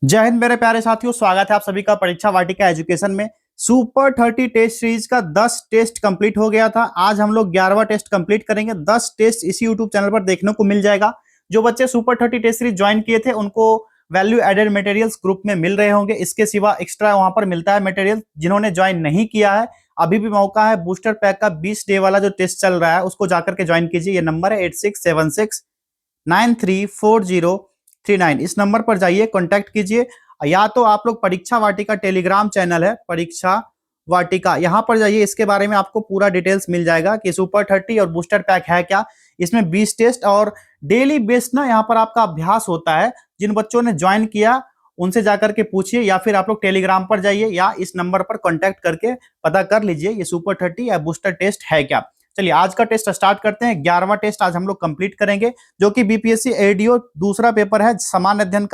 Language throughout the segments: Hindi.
जय हिंद मेरे प्यारे साथियों, स्वागत है आप सभी का परीक्षा वाटिका एजुकेशन में। सुपर 30 टेस्ट सीरीज का 10 टेस्ट कंप्लीट हो गया था। आज हम लोग 11वां टेस्ट कंप्लीट करेंगे। 10 टेस्ट इसी यूट्यूब चैनल पर देखने को मिल जाएगा। जो बच्चे सुपर 30 टेस्ट सीरीज ज्वाइन किए थे उनको वैल्यू एडेड मटेरियल्स ग्रुप में मिल रहे होंगे। इसके सिवा एक्स्ट्रा वहां पर मिलता है मटेरियल। जिन्होंने ज्वाइन नहीं किया है अभी भी मौका है। बूस्टर पैक का 20 डे वाला जो टेस्ट चल रहा है उसको जाकर के ज्वाइन कीजिए। ये नंबर है 8676934039। इस नंबर पर जाइए, कॉन्टैक्ट कीजिए। या तो आप लोग परीक्षा वाटिका टेलीग्राम चैनल है परीक्षा वाटिका, यहां पर जाइए। इसके बारे में आपको पूरा डिटेल्स मिल जाएगा कि सुपर 30 और बूस्टर पैक है क्या। इसमें 20 टेस्ट और डेली बेस्ड ना यहाँ पर आपका अभ्यास होता है। जिन बच्चों ने ज्वाइन किया उनसे जाकर के पूछिए, या फिर आप लोग टेलीग्राम पर जाइए या इस नंबर पर कॉन्टैक्ट करके पता कर लीजिए ये सुपर 30 या बूस्टर टेस्ट है क्या। चलिए आज का टेस्ट स्टार्ट करते हैं। 11वां टेस्ट आज हम लोग कंप्लीट करेंगे, जो कि बीपीएससी एडीओ दूसरा पेपर है। समान अध्ययन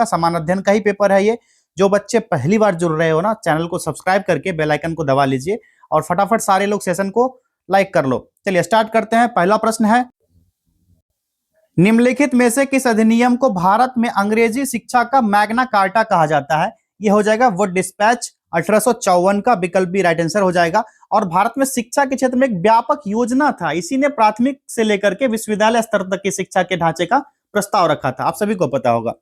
का ही पेपर है ये। जो बच्चे पहली बार जुड़ रहे हो ना, चैनल को सब्सक्राइब करके बेल आइकन को दबा लीजिए और फटाफट सारे लोग सेशन को लाइक कर लो। चलिए स्टार्ट करते हैं। पहला प्रश्न है, निम्नलिखित में से किस अधिनियम को भारत में अंग्रेजी शिक्षा का मैग्ना कार्टा कहा जाता है। यह हो जाएगा वुड डिस्पैच 1854 का विकल्प बी राइट आंसर हो जाएगा। और भारत में शिक्षा के क्षेत्र में एक व्यापक योजना था, इसी ने प्राथमिक से लेकर के विश्वविद्यालय स्तर तक की शिक्षा के ढांचे का प्रस्ताव रखा था, आप सभी को पता होगा।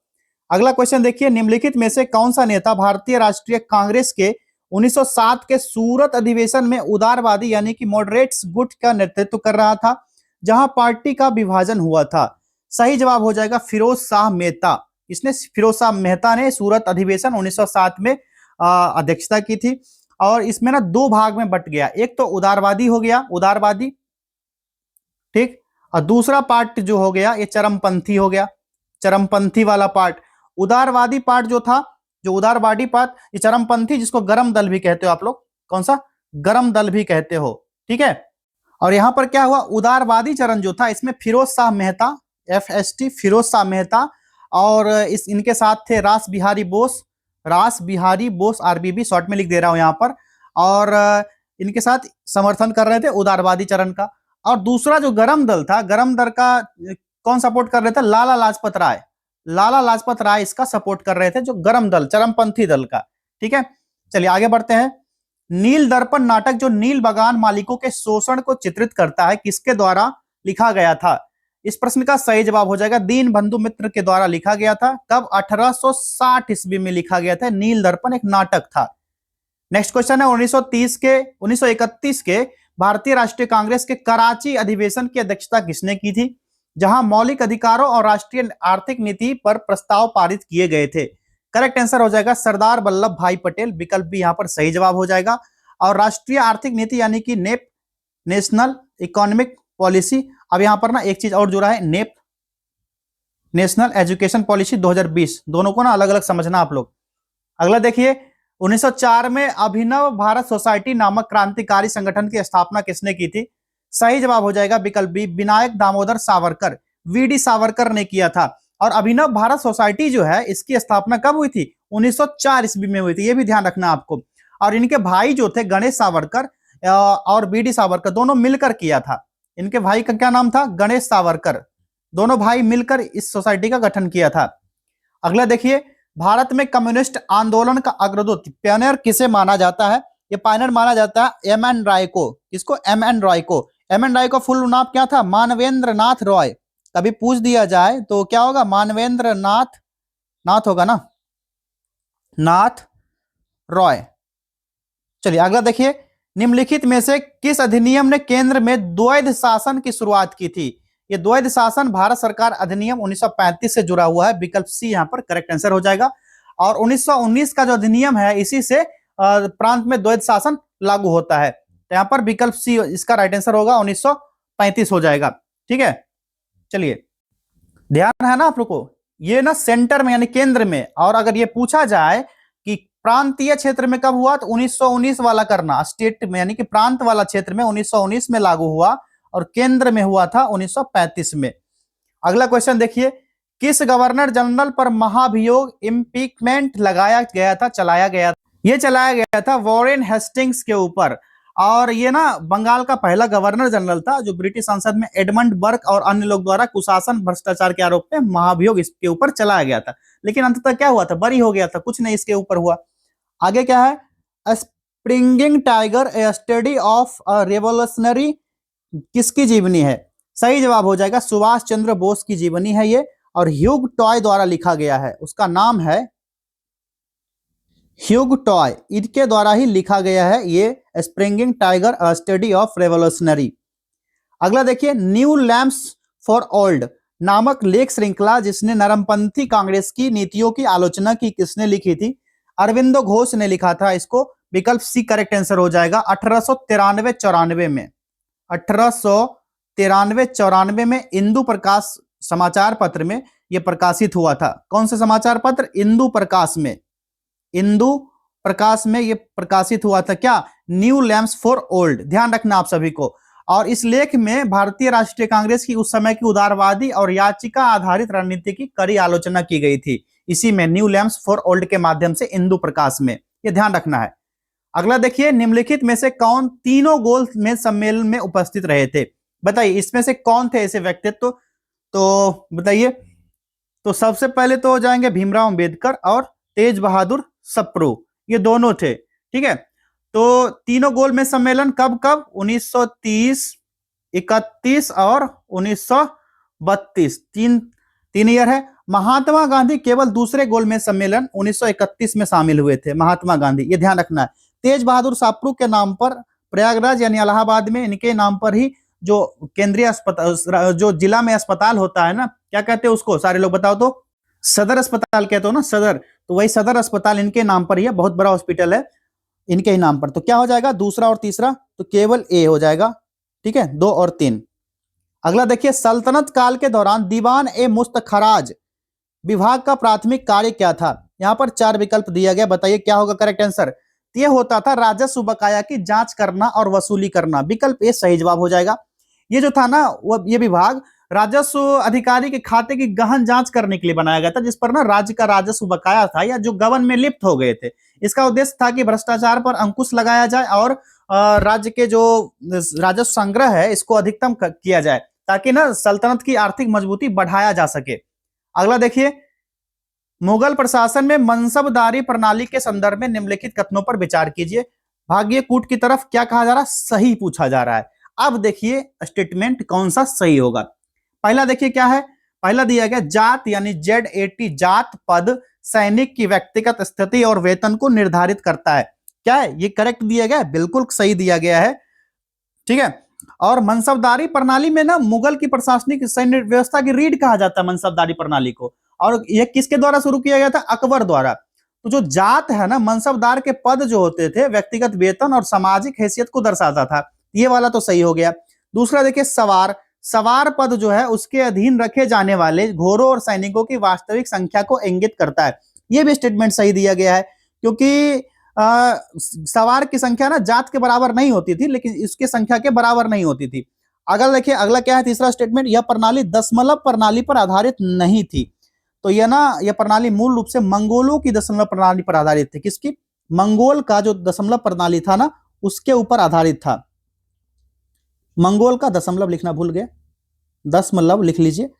अगला क्वेश्चन देखिए, निम्नलिखित में से कौन सा नेता भारतीय राष्ट्रीय कांग्रेस के 1907 के सूरत अधिवेशन में उदारवादी यानी कि मॉडरेट्स गुट का नेतृत्व कर रहा था, जहां पार्टी का विभाजन हुआ था। सही जवाब हो जाएगा फिरोज शाह मेहता। इसने फिरोज शाह मेहता ने सूरत अधिवेशन 1907 में अध्यक्षता की थी। और इसमें ना दो भाग में बट गया, एक तो उदारवादी हो गया, उदारवादी, ठीक, और दूसरा पार्ट जो हो गया ये चरमपंथी हो गया, चरमपंथी वाला पार्ट। उदारवादी पार्ट जो था, जो उदारवादी पार्ट, ये चरमपंथी जिसको गरम दल भी कहते हो आप लोग, कौन सा, गरम दल भी कहते हो, ठीक है। और यहां पर क्या हुआ, उदारवादी चरण जो था इसमें फिरोज शाह मेहता, FST फिरोज शाह मेहता, और इनके साथ थे रास बिहारी बोस, RBB शॉर्ट में लिख दे रहा हूं यहां पर। और इनके साथ समर्थन कर रहे थे उदारवादी चरण का। और दूसरा जो गरम दल था, गरम दल का कौन सपोर्ट कर रहे थे, लाला लाजपत राय, लाला लाजपत राय इसका सपोर्ट कर रहे थे, जो गरम दल, चरमपंथी दल का, ठीक है। चलिए आगे बढ़ते हैं। नील दर्पण नाटक जो नील बागान मालिकों के शोषण को चित्रित करता है, किसके द्वारा लिखा गया था। इस प्रश्न का सही जवाब हो जाएगा दीन बंधु मित्र के द्वारा लिखा गया था। कब, 1860 ईस्वी में लिखा गया था। नील दर्पण एक नाटक था। नेक्स्ट क्वेश्चन है, 1931 के भारतीय राष्ट्रीय कांग्रेस के कराची अधिवेशन की अध्यक्षता किसने की थी, जहां मौलिक अधिकारों और राष्ट्रीय आर्थिक नीति पर प्रस्ताव पारित किए गए थे। करेक्ट आंसर हो जाएगा सरदार वल्लभ भाई पटेल, विकल्प भी यहां पर सही जवाब हो जाएगा। और राष्ट्रीय आर्थिक नीति यानी कि नेप, नेशनल इकोनॉमिक पॉलिसी। अब यहां पर ना एक चीज और जुड़ा है, नेप, नेशनल एजुकेशन पॉलिसी 2020, दोनों को ना अलग अलग समझना आप लोग। अगला देखिए, 1904 में अभिनव भारत सोसाइटी नामक क्रांतिकारी संगठन की स्थापना किसने की थी। सही जवाब हो जाएगा विकल्प बी विनायक दामोदर सावरकर, VD सावरकर ने किया था। और अभिनव भारत सोसाइटी जो है इसकी स्थापना कब हुई थी, 1904 ईस्वी में हुई थी, ये भी ध्यान रखना आपको। और इनके भाई जो थे गणेश सावरकर और VD सावरकर, दोनों मिलकर किया था। इनके भाई का क्या नाम था, गणेश सावरकर, दोनों भाई मिलकर इस सोसाइटी का गठन किया था। अगला देखिए, भारत में कम्युनिस्ट आंदोलन का अग्रदूत पायनियर किसे माना जाता है। ये पायनियर माना जाता है MN राय को। किसको, MN राय को। MN राय का फुल नाम क्या था, मानवेंद्र नाथ रॉय। कभी पूछ दिया जाए तो क्या होगा, मानवेंद्र नाथ, नाथ होगा ना, नाथ रॉय। चलिए अगला देखिए, निम्नलिखित में से किस अधिनियम ने केंद्र में द्वैध शासन की शुरुआत की थी। ये द्वैध शासन भारत सरकार अधिनियम 1935 से जुड़ा हुआ है, विकल्प सी यहां पर करेक्ट आंसर हो जाएगा। और 1919 का जो अधिनियम है इसी से प्रांत में द्वैध शासन लागू होता है, तो यहां पर विकल्प सी इसका राइट आंसर होगा, 1935 हो जाएगा, ठीक है। चलिए ध्यान है ना आप लोग को, ये ना सेंटर में यानी केंद्र में। और अगर ये पूछा जाए कि प्रांतीय क्षेत्र में कब हुआ, तो 1919 वाला करना, स्टेट में यानी कि प्रांत वाला क्षेत्र में 1919 में लागू हुआ और केंद्र में हुआ था 1935 में। अगला क्वेश्चन देखिए, किस गवर्नर जनरल पर महाभियोग इंपीचमेंट लगाया गया था, चलाया गया था। यह चलाया गया था वॉरेन हेस्टिंग्स के ऊपर। और ये ना बंगाल का पहला गवर्नर जनरल था जो ब्रिटिश संसद में एडमंड बर्क और अन्य लोग द्वारा कुशासन भ्रष्टाचार के आरोप में महाभियोग इसके ऊपर चलाया गया था, लेकिन अंततः क्या हुआ था, बरी हो गया था, कुछ नहीं इसके ऊपर हुआ। आगे क्या है, springing tiger A study of a revolutionary किसकी जीवनी है? सही जवाब हो जाएगा सुभाष चंद्र बोस की जीवनी है ये, और ह्यूग टॉय द्वारा लिखा गया है, उसका नाम है ह्यूग टॉय, इनके द्वारा ही लिखा गया है ये springing tiger a study of revolutionary. अगला देखिए, न्यू लैम्प्स फॉर ओल्ड नामक लेख श्रृंखला जिसने नरमपंथी कांग्रेस की नीतियों की आलोचना की, किसने लिखी थी? अरविंदो घोष ने लिखा था इसको। विकल्प सी करेक्ट आंसर हो जाएगा। 1893-94 में 1893-94 में इंदु प्रकाश समाचार पत्र में यह प्रकाशित हुआ था। कौन से समाचार पत्र? इंदु प्रकाश में, इंदु प्रकाश में यह प्रकाशित हुआ था। क्या? New lamps for old. ध्यान रखना आप सभी को। और इस लेख में भारतीय राष्ट्रीय कांग्रेस की उस समय की उदारवादी और याचिका आधारित रणनीति की कड़ी आलोचना की गई थी, इसी में न्यू लैम्प्स फॉर ओल्ड के माध्यम से इंदु प्रकाश में, यह ध्यान रखना है। अगला देखिए, निम्नलिखित में से कौन तीनों गोलमेज सम्मेलन में उपस्थित रहे थे? बताइए इसमें से कौन थे ऐसे व्यक्तित्व, तो बताइए। तो सबसे पहले तो हो जाएंगे भीमराव अंबेडकर और तेज बहादुर सप्रू, ये दोनों थे। ठीक है, तो तीनों गोलमेज सम्मेलन कब कब? 1930, 31 और 1932, तीन ईयर है। महात्मा गांधी केवल दूसरे गोलमेज सम्मेलन 1931 में शामिल हुए थे, महात्मा गांधी, ये ध्यान रखना है। तेज बहादुर सप्रू के नाम पर प्रयागराज यानी इलाहाबाद में इनके नाम पर ही जो केंद्रीय अस्पताल, जो जिला में अस्पताल होता है ना, क्या कहते हैं उसको, सारे लोग बताओ तो? सदर अस्पताल कहते हो ना, सदर, तो वही सदर अस्पताल इनके नाम पर ही है, बहुत बड़ा हॉस्पिटल है इनके ही नाम पर। तो क्या हो जाएगा दूसरा और तीसरा? तो केवल ए हो जाएगा। ठीक है, 2 और 3। अगला देखिए, सल्तनत काल के दौरान दीवान ए मुस्तखराज विभाग का प्राथमिक कार्य क्या था? यहां पर 4 विकल्प दिया गया, बताइए क्या होगा करेक्ट आंसर? ये होता था राजस्व बकाया की जांच करना और वसूली करना। विकल्प ए सही जवाब हो जाएगा। ये जो था ना, वो ये विभाग राजस्व अधिकारी के खाते की गहन जांच करने के लिए बनाया गया था, जिस पर ना राज्य का राजस्व बकाया था या जो गबन में लिप्त हो गए थे। इसका उद्देश्य था कि भ्रष्टाचार पर अंकुश लगाया जाए और राज्य के जो राजस्व संग्रह है इसको अधिकतम किया जाए, ताकि ना सल्तनत की आर्थिक मजबूती बढ़ाया जा सके। अगला देखिए, मुगल प्रशासन में मनसबदारी प्रणाली के संदर्भ में निम्नलिखित कथनों पर विचार कीजिए। भाग्य कूट की तरफ क्या कहा जा रहा है? सही पूछा जा रहा है। अब देखिए स्टेटमेंट कौन सा सही होगा। पहला देखिए क्या है, पहला दिया गया जात यानी ZAT, जात पद सैनिक की व्यक्तिगत स्थिति और वेतन को निर्धारित करता है। क्या है ये? करेक्ट दिया गया है, बिल्कुल सही दिया गया है। ठीक है, और मनसबदारी प्रणाली में ना मुगल की प्रशासनिक सैन्य व्यवस्था की रीढ़ कहा जाता है मनसबदारी प्रणाली को, और यह किसके द्वारा शुरू किया गया था? अकबर द्वारा। तो जो जात है ना, मनसबदार के पद जो होते थे व्यक्तिगत वेतन और सामाजिक हैसियत को दर्शाता था, ये वाला तो सही हो गया। दूसरा देखिए, सवार, सवार पद जो है उसके अधीन रखे जाने वाले घोड़ों और सैनिकों की वास्तविक संख्या को इंगित करता है, यह भी स्टेटमेंट सही दिया गया है, क्योंकि सवार की संख्या ना जात के बराबर नहीं होती थी, लेकिन इसकी संख्या के बराबर नहीं होती थी। अगला देखिए, अगला क्या है तीसरा स्टेटमेंट, यह प्रणाली दशमलव प्रणाली पर आधारित नहीं थी। तो यह प्रणाली मूल रूप से मंगोलों की दशमलव प्रणाली पर आधारित थी। किसकी? मंगोल का जो दशमलव प्रणाली था ना उसके ऊपर आधारित था। मंगोल का दशमलव लिखना भूल गए, दशमलव लिख लीजिए।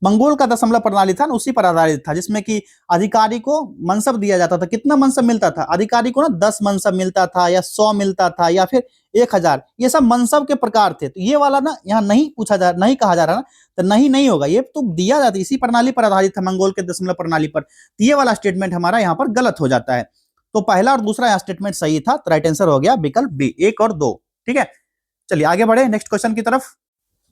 मंगोल का दशमलव प्रणाली था ना उसी पर आधारित था, जिसमें कि अधिकारी को मनसब दिया जाता था। कितना मनसब मिलता था अधिकारी को? ना 10 मनसब मिलता था, या 100 मिलता था, या फिर 1000। ये सब मनसब के प्रकार थे। तो ये वाला ना यहाँ नहीं पूछा जा, नहीं कहा जा रहा ना, तो नहीं होगा, ये तो दिया जाता इसी प्रणाली पर आधारित था, मंगोल के दशमलव प्रणाली पर। तो ये वाला स्टेटमेंट हमारा यहाँ पर गलत हो जाता है। तो पहला और दूसरा यहाँ स्टेटमेंट सही था, तो राइट आंसर हो गया विकल्प बी, 1 और 2। ठीक है, चलिए आगे बढ़े नेक्स्ट क्वेश्चन की तरफ।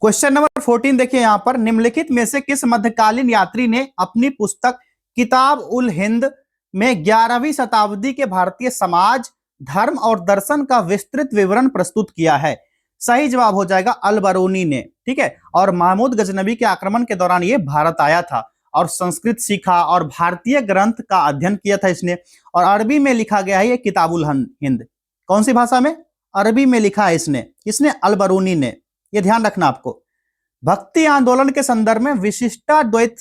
क्वेश्चन नंबर 14 देखिए यहां पर, निम्नलिखित में से किस मध्यकालीन यात्री ने अपनी पुस्तक किताब उल हिंद में 11वीं शताब्दी के भारतीय समाज, धर्म और दर्शन का विस्तृत विवरण प्रस्तुत किया है? सही जवाब हो जाएगा अल बरूनी ने। ठीक है, और महमूद गजनबी के आक्रमण के दौरान ये भारत आया था और संस्कृत सीखा और भारतीय ग्रंथ का अध्ययन किया था इसने, और अरबी में लिखा गया है ये किताब उल हिंद। कौन सी भाषा में? अरबी में लिखा है इसने। किसने? अल बरूनी ने। ये ध्यान रखना आपको। भक्ति आंदोलन के संदर्भ में विशिष्टाद्वैत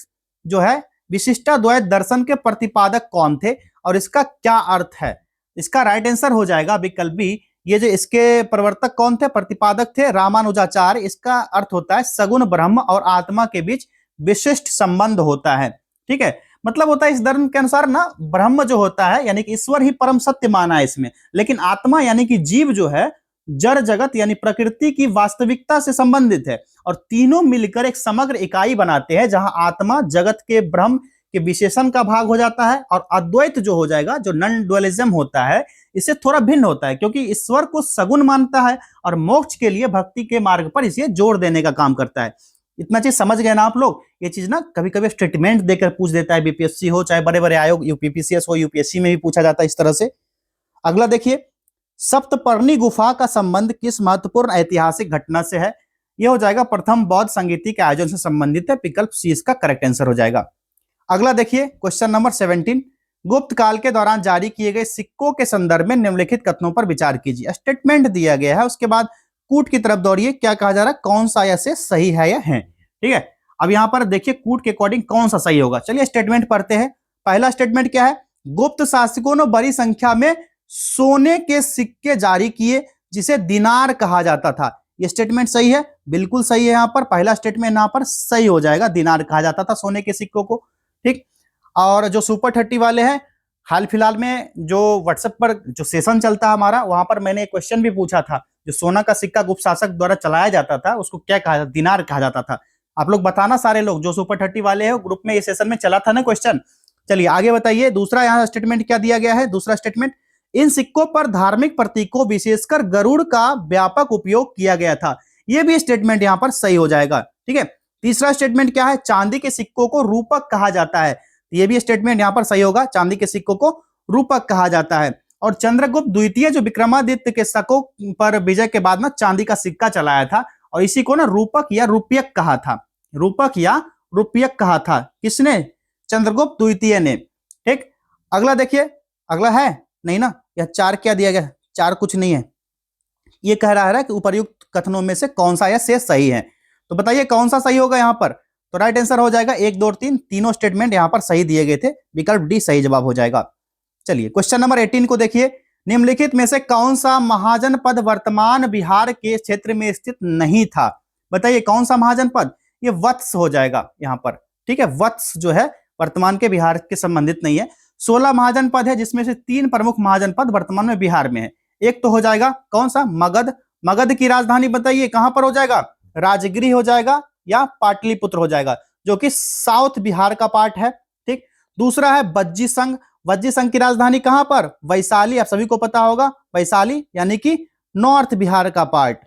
जो है, विशिष्टाद्वैत दर्शन के प्रतिपादक कौन थे और इसका क्या अर्थ है? इसका राइट आंसर हो जाएगा विकल्प बी, ये जो इसके प्रवर्तक कौन थे, प्रतिपादक थे रामानुजाचार्य। इसका अर्थ होता है सगुण ब्रह्म और आत्मा के बीच विशिष्ट संबंध होता है। ठीक है, मतलब होता है इस धर्म के अनुसार ना ब्रह्म जो होता है यानी कि ईश्वर ही परम सत्य माना है इसमें, लेकिन आत्मा यानी कि जीव जो है जड़ जगत यानी प्रकृति की वास्तविकता से संबंधित है, और तीनों मिलकर एक समग्र इकाई बनाते हैं, जहां आत्मा जगत के ब्रह्म के विशेषण का भाग हो जाता है, और अद्वैत जो हो जाएगा, जो नॉन डुअलिज्म होता है, इससे थोड़ा भिन्न होता है, क्योंकि ईश्वर को सगुण मानता है और मोक्ष के लिए भक्ति के मार्ग पर इसे जोड़ देने का काम करता है। इतना चीज समझ गए ना आप लोग? ये चीज ना कभी कभी स्टेटमेंट देकर पूछ देता है, बीपीएससी हो चाहे बड़े बड़े आयोग यूपीपीसीएस हो, यूपीएससी में भी पूछा जाता है इस तरह से। अगला देखिए, सप्तपर्णी गुफा का संबंध किस महत्वपूर्ण ऐतिहासिक घटना से है? यह हो जाएगा प्रथम बौद्ध संगीति के आयोजन से संबंधित है, विकल्प सी इसका करेक्ट आंसर हो जाएगा। अगला देखिए क्वेश्चन नंबर 17, गुप्त काल के दौरान जारी किए गए सिक्कों के संदर्भ में निम्नलिखित कथनों पर विचार कीजिए। स्टेटमेंट दिया गया है, उसके बाद कूट की तरफ दौड़िए, क्या कहा जा रहा है, कौन सा ऐसे सही है या है। ठीक है, अब यहां पर देखिए कूट के अकॉर्डिंग कौन सा सही होगा। चलिए स्टेटमेंट पढ़ते हैं। पहला स्टेटमेंट क्या है, गुप्त शासकों ने बड़ी संख्या में सोने के सिक्के जारी किए जिसे दिनार कहा जाता था। यह स्टेटमेंट सही है, बिल्कुल सही है। यहां पर पहला स्टेटमेंट यहां पर सही हो जाएगा, दिनार कहा जाता था सोने के सिक्कों को। ठीक, और जो सुपर 30 वाले हैं, हाल फिलहाल में जो व्हाट्सएप पर जो सेशन चलता है हमारा, वहां पर मैंने एक क्वेश्चन भी पूछा था, जो सोना का सिक्का गुप्त शासक द्वारा चलाया जाता था उसको क्या कहा जाता, दिनार कहा जाता था। आप लोग बताना सारे लोग जो सुपर 30 वाले हैं, ग्रुप में ये सेशन में चला था ना क्वेश्चन। चलिए आगे बताइए, दूसरा यहाँ स्टेटमेंट क्या दिया गया है। दूसरा स्टेटमेंट, इन सिक्कों पर धार्मिक प्रतीकों विशेषकर गरुड़ का व्यापक उपयोग किया गया था। यह भी स्टेटमेंट यहां पर सही हो जाएगा। ठीक है, तीसरा स्टेटमेंट क्या है, चांदी के सिक्कों को रूपक कहा जाता है। यह भी स्टेटमेंट यहां पर सही होगा, चांदी के सिक्कों को रूपक कहा जाता है। और चंद्रगुप्त द्वितीय जो विक्रमादित्य के शकों पर विजय के बाद में चांदी का सिक्का चलाया था, और इसी को ना रूपक या रुपयक कहा था। रूपक या रुपयक कहा था किसने, चंद्रगुप्त द्वितीय ने। ठीक, अगला देखिए, अगला है नहीं ना, यह 4 क्या दिया गया, 4 कुछ नहीं है। ये कह रहा है कि उपर्युक्त कथनों में से कौन सा या शेष सही है, तो बताइए कौन सा सही होगा यहाँ पर। तो राइट आंसर हो जाएगा 1 2 3, तीनों स्टेटमेंट यहाँ पर सही दिए गए थे, विकल्प डी सही जवाब हो जाएगा। चलिए क्वेश्चन नंबर 18 को देखिए, निम्नलिखित में से कौन सा महाजन पद वर्तमान बिहार के क्षेत्र में स्थित नहीं था। बताइए कौन सा महाजन पद, ये वत्स हो जाएगा यहाँ पर। ठीक है, वत्स जो है वर्तमान के बिहार के संबंधित नहीं है। 16 महाजन पद है, जिसमें से 3 प्रमुख महाजन पद वर्तमान में बिहार में है। एक तो हो जाएगा कौन सा, मगध। मगध की राजधानी बताइए कहां पर हो जाएगा, राजगृह हो जाएगा या पाटलिपुत्र हो जाएगा, जो कि साउथ बिहार का पार्ट है। ठीक, दूसरा है वज्जी संघ। वज्जी संघ की राजधानी कहां पर, वैशाली, आप सभी को पता होगा वैशाली यानी कि नॉर्थ बिहार का पार्ट।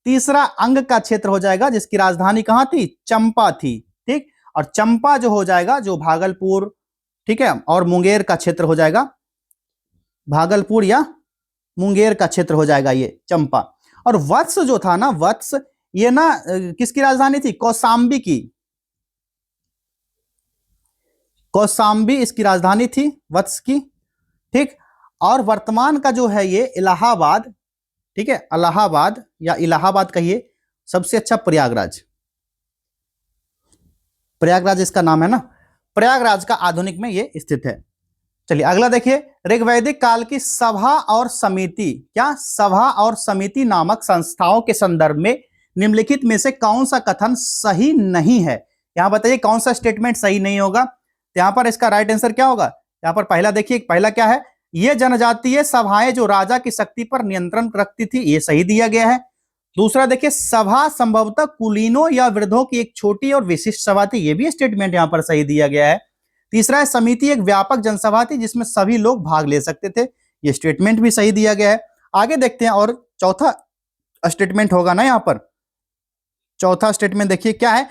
तीसरा अंग का क्षेत्र हो जाएगा, जिसकी राजधानी कहां थी, चंपा थी। ठीक, और चंपा जो हो जाएगा जो भागलपुर, ठीक है, और मुंगेर का क्षेत्र हो जाएगा, भागलपुर या मुंगेर का क्षेत्र हो जाएगा ये चंपा। और वत्स जो था ना, वत्स ये ना किसकी राजधानी थी, कौशांबी की। कौशांबी इसकी राजधानी थी वत्स की। ठीक, और वर्तमान का जो है ये इलाहाबाद। ठीक है, इलाहाबाद या इलाहाबाद कहिए, सबसे अच्छा प्रयागराज। प्रयागराज इसका नाम है ना, प्रयागराज का आधुनिक में ये स्थित है। चलिए अगला देखिए, ऋग्वैदिक काल की सभा और समिति, क्या सभा और समिति नामक संस्थाओं के संदर्भ में निम्नलिखित में से कौन सा कथन सही नहीं है। यहां बताइए कौन सा स्टेटमेंट सही नहीं होगा। तो यहां पर इसका राइट आंसर क्या होगा, यहां पर पहला देखिए, पहला क्या है, ये जनजातीय सभाएं जो राजा की शक्ति पर नियंत्रण रखती थी, ये सही दिया गया है। दूसरा देखिए, सभा संभवतः कुलीनों या वृद्धों की एक छोटी और विशिष्ट सभा थी, ये भी स्टेटमेंट यहां पर सही दिया गया है। तीसरा है, समिति एक व्यापक जनसभा थी जिसमें सभी लोग भाग ले सकते थे, ये स्टेटमेंट भी सही दिया गया है। आगे देखते हैं, और चौथा स्टेटमेंट होगा ना यहाँ पर, चौथा स्टेटमेंट देखिए क्या है,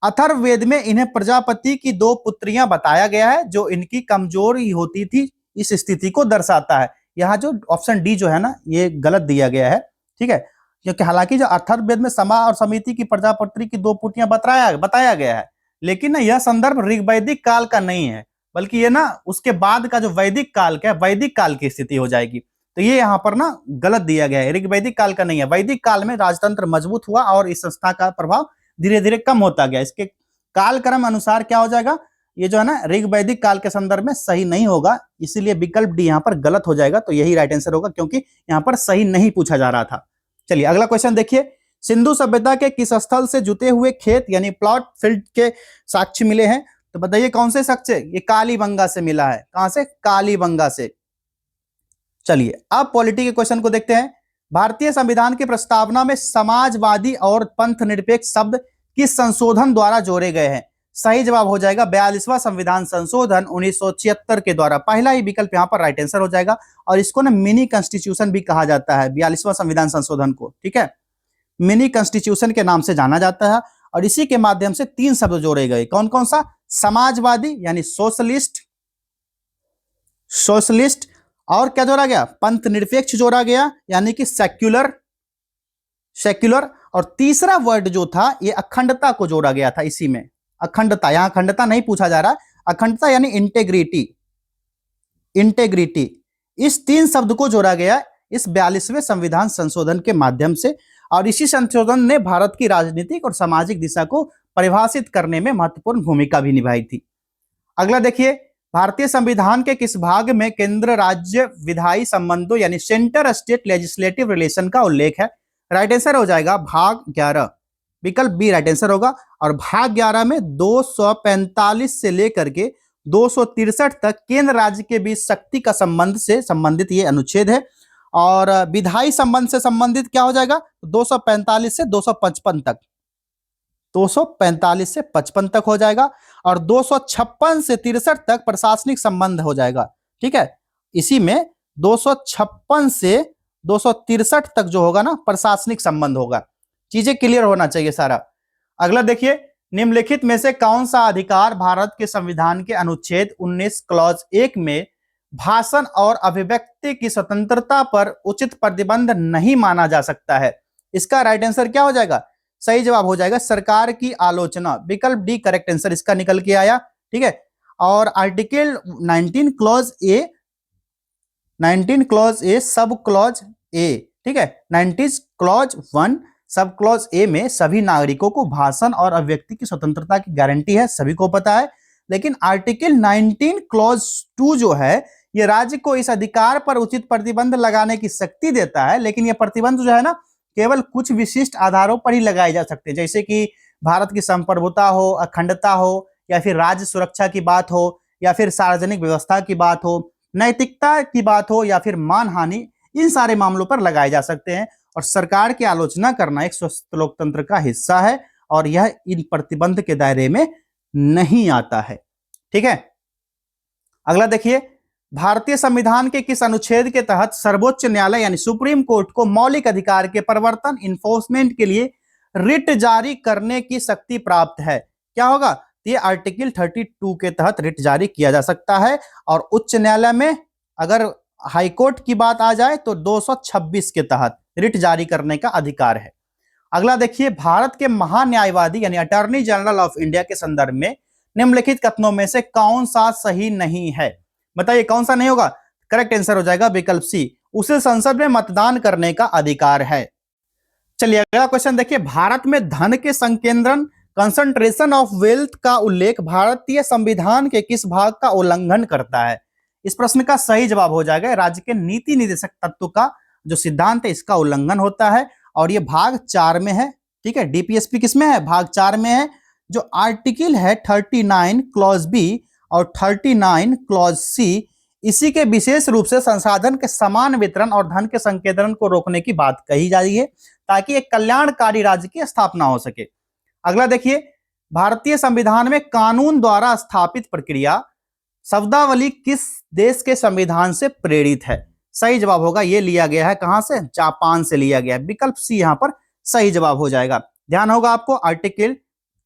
अथर्ववेद में इन्हें प्रजापति की 2 पुत्रियां बताया गया है जो इनकी कमजोरी होती थी, इस स्थिति को दर्शाता है। यहाँ जो ऑप्शन डी जो है ना, ये गलत दिया गया है। ठीक है, क्योंकि हालांकि जो अथर्ववेद में समा और समिति की प्रजापति की 2 पुत्रियां बताया गया है, लेकिन ना यह संदर्भ ऋग्वैदिक काल का नहीं है, बल्कि ये ना उसके बाद का जो वैदिक काल का है, वैदिक काल की स्थिति हो जाएगी। तो ये यहाँ पर ना गलत दिया गया है, ऋग्वैदिक काल का नहीं है। वैदिक काल में राजतंत्र मजबूत हुआ और इस संस्था का प्रभाव धीरे धीरे कम होता गया। इसके कालक्रम अनुसार क्या हो जाएगा, ये जो है ना ऋग वैदिक काल के संदर्भ में सही नहीं होगा, इसीलिए विकल्प डी यहाँ पर गलत हो जाएगा। तो यही राइट आंसर होगा क्योंकि यहाँ पर सही नहीं पूछा जा रहा था। चलिए अगला क्वेश्चन देखिए, सिंधु सभ्यता के किस स्थल से जुते हुए खेत यानी प्लॉट फील्ड के साक्ष्य मिले हैं? तो बताइए कौन से साक्ष्य? ये कालीबंगा से मिला है। कहां से? कालीबंगा से। चलिए अब पॉलिटी के क्वेश्चन को देखते हैं। भारतीय संविधान की प्रस्तावना में समाजवादी और पंथ निरपेक्ष शब्द किस संशोधन द्वारा जोड़े गए हैं? सही जवाब हो जाएगा 42वां संविधान संशोधन 1976 के द्वारा। पहला ही विकल्प यहाँ पर राइट आंसर हो जाएगा। और इसको ना मिनी कॉन्स्टिट्यूशन भी कहा जाता है, 42वां संविधान संशोधन को। ठीक है, मिनी कॉन्स्टिट्यूशन के नाम से जाना जाता है। और इसी के माध्यम से 3 शब्द जोड़े गए। कौन कौन सा? समाजवादी यानी सोशलिस्ट, सोशलिस्ट, और क्या जोड़ा गया? पंथ निरपेक्ष जोड़ा गया यानी कि सेक्युलर, सेक्युलर। और तीसरा वर्ड जो था ये अखंडता को जोड़ा गया था इसी में। अखंडता, यहां अखंडता नहीं पूछा जा रहा, अखंडता यानी इंटेग्रिटी, इंटेग्रिटी। इस 3 शब्द को जोड़ा गया इस 42वें संविधान संशोधन के माध्यम से। और इसी संशोधन ने भारत की राजनीतिक और सामाजिक दिशा को परिभाषित करने में महत्वपूर्ण भूमिका भी निभाई थी। अगला देखिए, भारतीय संविधान के किस भाग में केंद्र राज्य विधायी संबंधों यानी सेंटर स्टेट लेजिस्लेटिव रिलेशन का उल्लेख है? राइट आंसर हो जाएगा भाग 11, विकल्प बी राइट आंसर होगा। और भाग 11 में 245 से लेकर के 263 तक केंद्र राज्य के बीच शक्ति का संबंध से संबंधित ये अनुच्छेद है। और विधायी संबंध से संबंधित क्या हो जाएगा? 245 से 255 तक, 245 से 55 तक हो जाएगा। और 256 से 63 तक प्रशासनिक संबंध हो जाएगा। ठीक है, इसी में 256 से 263 तक जो होगा ना प्रशासनिक संबंध होगा। चीजें क्लियर होना चाहिए सारा। अगला देखिए, निम्नलिखित में से कौन सा अधिकार भारत के संविधान के अनुच्छेद 19 क्लॉज 1 में भाषण और अभिव्यक्ति की स्वतंत्रता पर उचित प्रतिबंध नहीं माना जा सकता है? इसका राइट आंसर क्या हो जाएगा? सही जवाब हो जाएगा सरकार की आलोचना, विकल्प डी करेक्ट आंसर इसका निकल के आया। ठीक है, और article 19 clause A, 19 clause A sub clause A, ठीक है, 19 क्लॉज 1 सब क्लॉज ए में सभी नागरिकों को भाषण और अभिव्यक्ति की स्वतंत्रता की गारंटी है, सभी को पता है। लेकिन आर्टिकल 19 क्लॉज 2 जो है ये राज्य को इस अधिकार पर उचित प्रतिबंध लगाने की शक्ति देता है। लेकिन यह प्रतिबंध जो है ना केवल कुछ विशिष्ट आधारों पर ही लगाए जा सकते हैं, जैसे कि भारत की संप्रभुता हो, अखंडता हो, या फिर राज्य सुरक्षा की बात हो, या फिर सार्वजनिक व्यवस्था की बात हो, नैतिकता की बात हो, या फिर मानहानि, इन सारे मामलों पर लगाए जा सकते हैं। और सरकार की आलोचना करना एक स्वस्थ लोकतंत्र का हिस्सा है और यह इन प्रतिबंध के दायरे में नहीं आता है। ठीक है, अगला देखिए, भारतीय संविधान के किस अनुच्छेद के तहत सर्वोच्च न्यायालय यानी सुप्रीम कोर्ट को मौलिक अधिकार के प्रवर्तन इन्फोर्समेंट के लिए रिट जारी करने की शक्ति प्राप्त है? क्या होगा? ये आर्टिकल 32 के तहत रिट जारी किया जा सकता है। और उच्च न्यायालय में अगर हाईकोर्ट की बात आ जाए तो 226 के तहत रिट जारी करने का अधिकार है। अगला देखिए, भारत के महान्यायवादी यानी अटॉर्नी जनरल ऑफ इंडिया के संदर्भ में निम्नलिखित कथनों में से कौन सा सही नहीं है? बताइए कौन सा नहीं होगा? करेक्ट आंसर हो जाएगा विकल्प सी, उसे संसद में मतदान करने का अधिकार है। चलिए अगला क्वेश्चन देखिए, भारत में धन के संकेंद्रण कंसंट्रेशन ऑफ वेल्थ का उल्लेख भारतीय संविधान के किस भाग का उल्लंघन करता है? इस प्रश्न का सही जवाब हो जाएगा राज्य के नीति निर्देशक तत्व का जो सिद्धांत है इसका उल्लंघन होता है। और ये भाग 4 में है। ठीक है, डीपीएसपी किसमें है? भाग 4 में है। जो आर्टिकल है 39 क्लॉज बी और 39 क्लॉज सी, इसी के विशेष रूप से संसाधन के समान वितरण और धन के संकेंद्रण को रोकने की बात कही जा रही है ताकि एक कल्याणकारी राज्य की स्थापना हो सके। अगला देखिए, भारतीय संविधान में कानून द्वारा स्थापित प्रक्रिया शब्दावली किस देश के संविधान से प्रेरित है? सही जवाब होगा ये लिया गया है कहां से? जापान से लिया गया है। विकल्प सी यहां पर सही जवाब हो जाएगा। ध्यान होगा आपको, आर्टिकल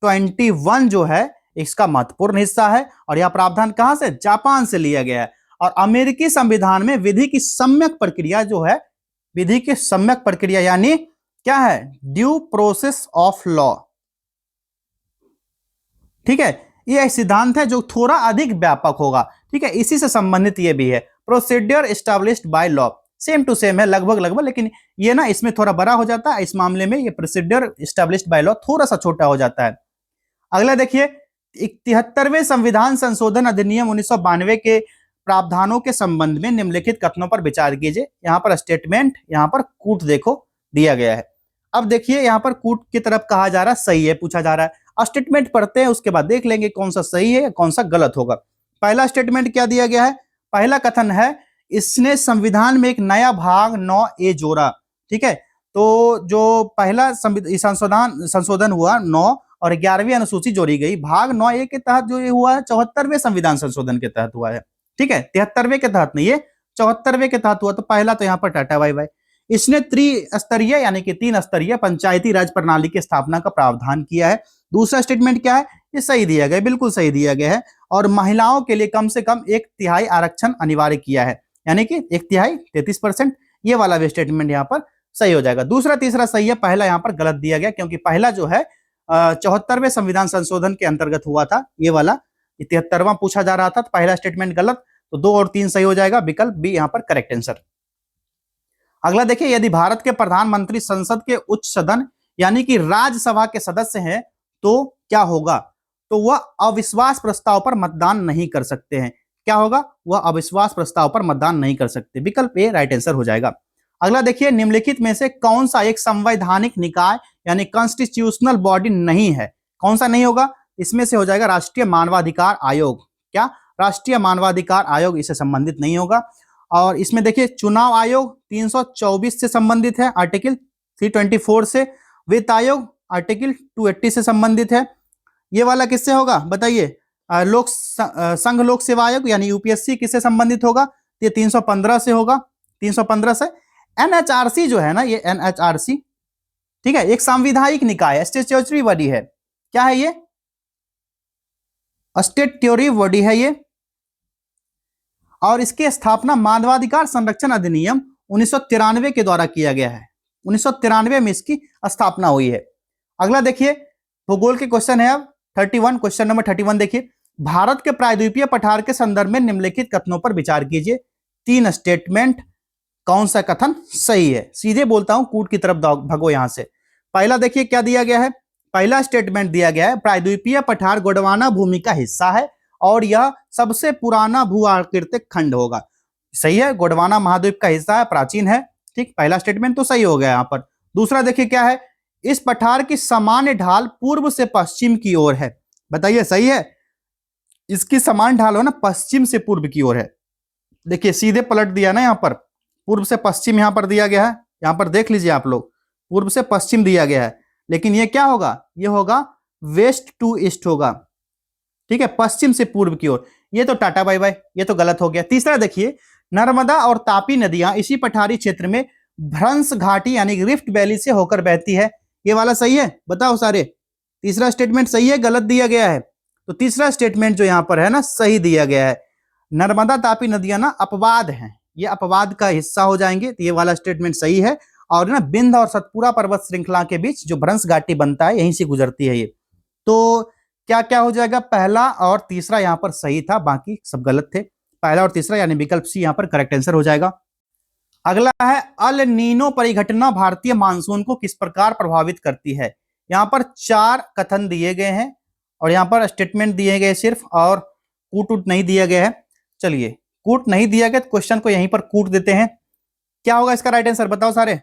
21 जो है इसका महत्वपूर्ण हिस्सा है और यह प्रावधान कहां से? जापान से लिया गया है। और अमेरिकी संविधान में विधि की सम्यक प्रक्रिया जो है, विधि की सम्यक प्रक्रिया यानी क्या है? Due process of law. ठीक है, यह सिद्धांत है जो थोड़ा अधिक व्यापक होगा। ठीक है, इसी से संबंधित ये भी है, procedure established by law. Same to same है लगभग लगभग, लेकिन ये ना इसमें थोड़ा बड़ा हो जाता है। इस मामले में ये प्रोसीड्योर एस्टैब्लिश्ड बाय लॉ थोड़ा सा छोटा हो जाता है। अगला देखिए, 73वें संविधान संशोधन अधिनियम 1992 के प्रावधानों के संबंध में निम्नलिखित कथनों पर विचार कीजिए। यहाँ पर स्टेटमेंट, यहाँ पर कूट देखो दिया गया है। अब देखिए यहाँ पर कूट की तरफ कहा जा रहा है सही है, पूछा जा रहा है। स्टेटमेंट पढ़ते हैं, उसके बाद देख लेंगे कौन सा सही है कौन सा गलत होगा। पहला स्टेटमेंट क्या दिया गया है? पहला कथन है इसने संविधान में एक नया भाग 9A जोड़ा। ठीक है, तो जो पहला संशोधन हुआ 9 और 11वीं अनुसूची जोड़ी गई, भाग 9A के तहत जो ये हुआ है 74वें संविधान संशोधन के तहत हुआ है। ठीक है, 73वें के तहत नहीं, ये 74वें के तहत हुआ। तो पहला तो यहाँ पर टाटा बाय बाय। इसने त्रिस्तरीय यानी कि 3 स्तरीय पंचायती राज प्रणाली की स्थापना का प्रावधान किया है। दूसरा स्टेटमेंट क्या है? ये सही दिया गया, बिल्कुल सही दिया गया है। और महिलाओं के लिए कम से कम 1/3 आरक्षण अनिवार्य किया है, यानी कि 1/3 33%। ये वाला भी स्टेटमेंट यहाँ पर सही हो जाएगा। दूसरा तीसरा सही है, पहला यहाँ पर गलत दिया गया, क्योंकि पहला जो है 74वें संविधान संशोधन के अंतर्गत हुआ था। ये वाला 73वां पूछा जा रहा था, तो पहला स्टेटमेंट गलत, तो 2 और 3 सही हो जाएगा। विकल्प बी यहाँ पर करेक्ट आंसर। अगला देखिए, यदि भारत के प्रधानमंत्री संसद के उच्च सदन यानी कि राज्यसभा के सदस्य हैं तो क्या होगा? तो वह अविश्वास प्रस्ताव पर मतदान नहीं कर सकते हैं। क्या होगा? वह अविश्वास प्रस्ताव पर मतदान नहीं कर सकते। विकल्प ए राइट आंसर हो जाएगा। अगला देखिए, निम्नलिखित में से कौन सा एक संवैधानिक निकाय यानी कॉन्स्टिट्यूशनल बॉडी नहीं है? कौन सा नहीं होगा? इसमें से हो जाएगा राष्ट्रीय मानवाधिकार आयोग। क्या? राष्ट्रीय मानवाधिकार आयोग इससे संबंधित नहीं होगा। और इसमें देखिए, चुनाव आयोग 324 से संबंधित है, आर्टिकल 324 से। वित्त आयोग आर्टिकल 280 से संबंधित है। ये वाला किससे होगा बताइए? संघ लोक सेवा आयोग यानी यूपीएससी किससे संबंधित होगा? ये 315 से होगा, 315 से। एनएचआरसी जो है ना, ये एनएचआरसी, ठीक है, एक संवैधानिक निकाय है, स्टैट्यूटरी बॉडी है। क्या है ये? स्टैट्यूटरी बॉडी है ये। और इसकी स्थापना मानवाधिकार संरक्षण अधिनियम 1993 के द्वारा किया गया है। 1993 में इसकी स्थापना हुई है। अगला देखिए, भूगोल के क्वेश्चन है अब 31, क्वेश्चन नंबर 31 देखिए, भारत के प्रायद्वीपीय पठार के संदर्भ में निम्नलिखित कथनों पर विचार कीजिए। 3 स्टेटमेंट, कौन सा कथन सही है? सीधे बोलता हूं, कूट की तरफ भगो यहां से। पहला देखिए क्या दिया गया है। पहला स्टेटमेंट दिया गया है, प्रायद्वीपीय पठार गोंडवाना भूमि का हिस्सा है और यह सबसे पुराना भू आकृतिक खंड होगा। सही है, गोंडवाना महाद्वीप का हिस्सा है, प्राचीन है। ठीक, पहला स्टेटमेंट तो सही हो गया यहां पर। दूसरा देखिए क्या है, इस पठार की सामान्य ढाल पूर्व से पश्चिम की ओर है। बताइए सही है? इसकी समान ढाल हो ना, पश्चिम से पूर्व की ओर है। देखिए सीधे पलट दिया ना, यहां पर पूर्व से पश्चिम यहां पर दिया गया है। यहां पर देख लीजिए आप लोग, पूर्व से पश्चिम दिया गया है, लेकिन ये क्या होगा? ये होगा वेस्ट टू ईस्ट होगा। ठीक है, पश्चिम से पूर्व की ओर। ये तो टाटा बाय बाय, ये तो गलत हो गया। तीसरा देखिए, नर्मदा और तापी नदियां इसी पठारी क्षेत्र में भ्रंश घाटी यानी रिफ्ट वैली से होकर बहती है। ये वाला सही है? बताओ सारे, तीसरा स्टेटमेंट सही है गलत दिया गया है? तो तीसरा स्टेटमेंट जो यहां पर है ना, सही दिया गया है। नर्मदा तापी नदियां ना अपवाद हैं, ये अपवाद का हिस्सा हो जाएंगे, तो ये वाला स्टेटमेंट सही है। और ना विंध्य और सतपुरा पर्वत श्रृंखला के बीच जो भ्रंश घाटी बनता है, यहीं से गुजरती है ये। तो क्या क्या हो जाएगा? पहला और तीसरा यहां पर सही था, बाकी सब गलत थे। पहला और तीसरा यानी विकल्प सी यहां पर करेक्ट आंसर हो जाएगा। अगला है, अल नीनो परिघटना भारतीय मानसून को किस प्रकार प्रभावित करती है? यहां पर 4 कथन दिए गए हैं और यहां पर स्टेटमेंट दिए गए सिर्फ, और कूट नहीं दिया गया है। चलिए, कूट नहीं दिया गया तो क्वेश्चन को यहीं पर कूट देते हैं। क्या होगा इसका राइट आंसर? बताओ सारे।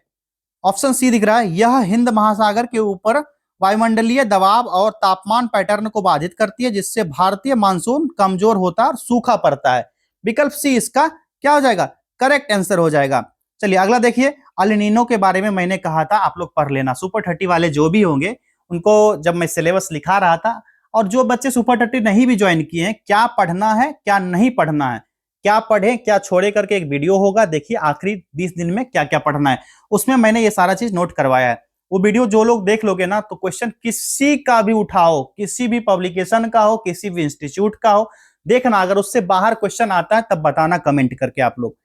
ऑप्शन सी दिख रहा है, यह हिंद महासागर के ऊपर वायुमंडलीय दबाव और तापमान पैटर्न को बाधित करती है, जिससे भारतीय मानसून कमजोर होता और सूखा पड़ता है। विकल्प सी इसका क्या हो जाएगा? करेक्ट आंसर हो जाएगा। चलिए अगला देखिए, अल नीनो के बारे में मैंने कहा था, आप लोग पढ़ लेना। सुपर 30 वाले जो भी होंगे उनको जब मैं सिलेबस लिखा रहा था, और जो बच्चे सुपर 30 नहीं भी ज्वाइन किए हैं, क्या पढ़ना है क्या नहीं पढ़ना है, क्या पढ़े क्या छोड़े करके एक वीडियो होगा, देखिए आखिरी 20 दिन में क्या क्या पढ़ना है, उसमें मैंने ये सारा चीज नोट करवाया है। वो वीडियो जो लोग देख लोगे ना, तो क्वेश्चन किसी का भी उठाओ, किसी भी पब्लिकेशन का हो, किसी भी इंस्टीट्यूट का हो, देखना अगर उससे बाहर क्वेश्चन आता है तब बताना कमेंट करके आप लोग।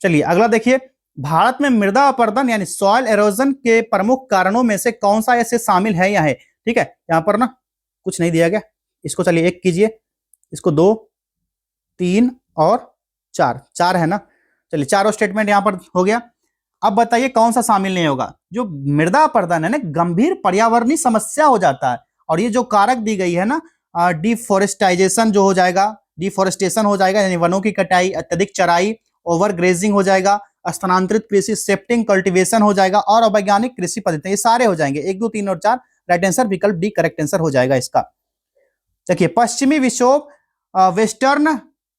चलिए अगला देखिए, भारत में मृदा अपरदन यानी सॉइल एरोजन के प्रमुख कारणों में से कौन सा ऐसे शामिल है या है? ठीक है, यहां पर ना कुछ नहीं दिया गया, इसको चलिए 1 कीजिए, इसको 2, 3 और 4 है ना। चलिए चारों स्टेटमेंट यहां पर हो गया। अब बताइए कौन सा शामिल नहीं होगा? जो मृदा अपरदन है ना, गंभीर पर्यावरणीय समस्या हो जाता है, और ये जो कारक दी गई है ना, डिफोरेस्टाइजेशन जो हो जाएगा, डिफोरेस्टेशन हो जाएगा, यानी वनों की कटाई, अत्यधिक चराई, ओवर ग्रेजिंग हो जाएगा, स्थानांतरित कृषि, शिफ्टिंग कल्टीवेशन हो जाएगा, और अवैज्ञानिक कृषि पद्धति, ये सारे हो जाएंगे। 1 2 3 और 4 राइट आंसर विकल्प डी करेक्ट आंसर हो जाएगा इसका। देखिए, पश्चिमी विक्षोभ, वेस्टर्न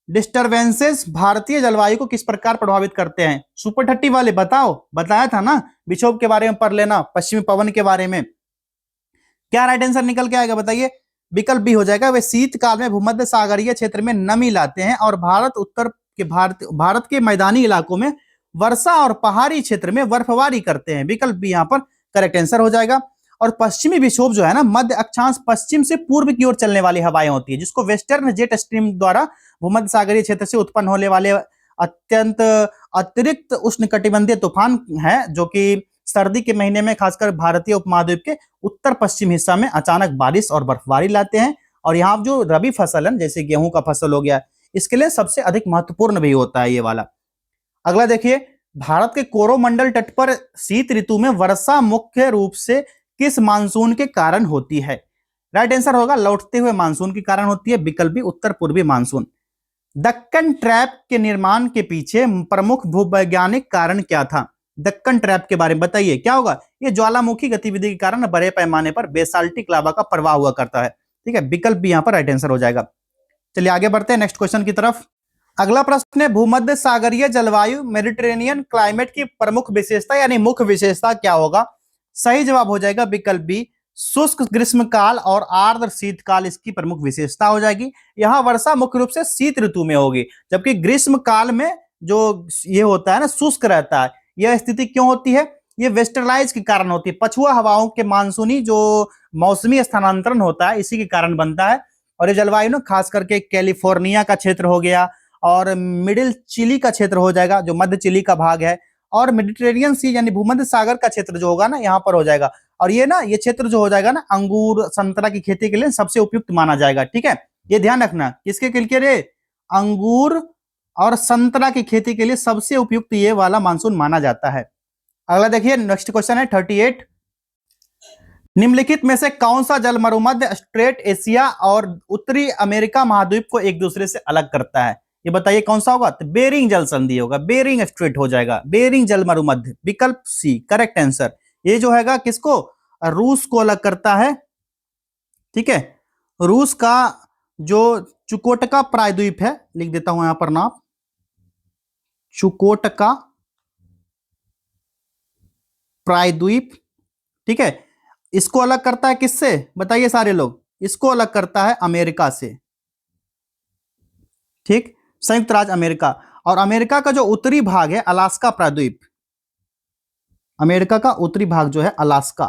डिस्टरबेंसेस भारतीय जलवायु को किस प्रकार प्रभावित करते हैं? सुपर 30 वाले बताओ, बताया था ना विक्षोभ के बारे में पढ़ लेना, पश्चिमी पवन के बारे में। क्या राइट आंसर निकल के आएगा बताइए? विकल्प बी हो जाएगा। वे शीतकाल में भूमध्य सागरीय क्षेत्र में नमी लाते हैं और भारत के मैदानी इलाकों में वर्षा और पहाड़ी क्षेत्र में बर्फबारी करते हैं। विकल्प बी यहाँ पर करेक्ट आंसर हो जाएगा। और पश्चिमी विक्षोभ जो है ना, मध्य अक्षांश पश्चिम से पूर्व की ओर चलने वाली हवाएं होती है, जिसको वेस्टर्न जेट स्ट्रीम द्वारा भूमध्य सागरीय क्षेत्र से उत्पन्न होने वाले अत्यंत अतिरिक्त उष्णकटिबंधीय तूफान है, जो कि सर्दी के महीने में खासकर भारतीय उपमहाद्वीप के उत्तर पश्चिम हिस्सा में अचानक बारिश और बर्फबारी लाते हैं। और यहाँ जो रबी फसल है, जैसे गेहूं का फसल हो गया, इसके लिए सबसे अधिक महत्वपूर्ण भी होता है ये वाला। अगला देखिए, भारत के कोरोमंडल तट पर शीत ऋतु में वर्षा मुख्य रूप से किस मानसून के कारण होती है? राइट आंसर होगा लौटते हुए मानसून के कारण होती है। विकल्प बी उत्तर पूर्वी मानसून। दक्कन ट्रैप के निर्माण के पीछे प्रमुख भूवैज्ञानिक कारण क्या था? दक्कन ट्रैप के बारे में बताइए, क्या होगा? ये ज्वालामुखी गतिविधि के कारण बड़े पैमाने पर बेसाल्टिक लावा का प्रवाह हुआ करता है। ठीक है, विकल्प भी यहां पर राइट आंसर हो जाएगा। चलिए आगे बढ़ते हैं नेक्स्ट क्वेश्चन की तरफ। अगला प्रश्न है, भूमध्य सागरीय जलवायु मेडिटेरेनियन क्लाइमेट की प्रमुख विशेषता यानी मुख्य विशेषता क्या होगा? सही जवाब हो जाएगा विकल्प बी, शुष्क ग्रीष्मकाल और आर्द्र शीतकाल इसकी प्रमुख विशेषता हो जाएगी। यहां वर्षा मुख्य रूप से शीत ऋतु में होगी, जबकि ग्रीष्म काल में जो ये होता है ना, शुष्क रहता है। यह स्थिति क्यों होती है? ये वेस्टर्लाइज के कारण होती है। पछुआ हवाओं के मानसूनी जो मौसमी स्थानांतरण होता है, इसी के कारण बनता है। और ये जलवायु ना खास करके कैलिफोर्निया का क्षेत्र हो गया और मिडिल चिली का क्षेत्र हो जाएगा, जो मध्य चिली का भाग है, और मेडिटेरेनियन सी यानी भूमध्य सागर का क्षेत्र जो होगा ना, यहाँ पर हो जाएगा। और ये ना, ये क्षेत्र जो हो जाएगा ना, अंगूर संतरा की खेती के लिए सबसे उपयुक्त माना जाएगा। ठीक है, ये ध्यान रखना, किसके लिए रे? अंगूर और संतरा की खेती के लिए सबसे उपयुक्त ये वाला मानसून माना जाता है। अगला देखिए, नेक्स्ट क्वेश्चन है 38। निम्नलिखित में से कौन सा जल मरुमध्य स्ट्रेट एशिया और उत्तरी अमेरिका महाद्वीप को एक दूसरे से अलग करता है? ये बताइए कौन सा होगा? तो बेरिंग जल संधि होगा, बेरिंग स्ट्रेट हो जाएगा, बेरिंग जल मरुमध्य। विकल्प सी करेक्ट आंसर। ये जो हैगा किसको? रूस को अलग करता है। ठीक है, रूस का जो चुकोटका प्रायद्वीप है, लिख देता हूं यहां पर नाम, चुकोटका प्रायद्वीप। ठीक है, इसको अलग करता है किससे बताइए सारे लोग? इसको अलग करता है अमेरिका से। ठीक, संयुक्त राज्य अमेरिका। और अमेरिका का जो उत्तरी भाग है अलास्का प्रायद्वीप, अमेरिका का उत्तरी भाग जो है अलास्का,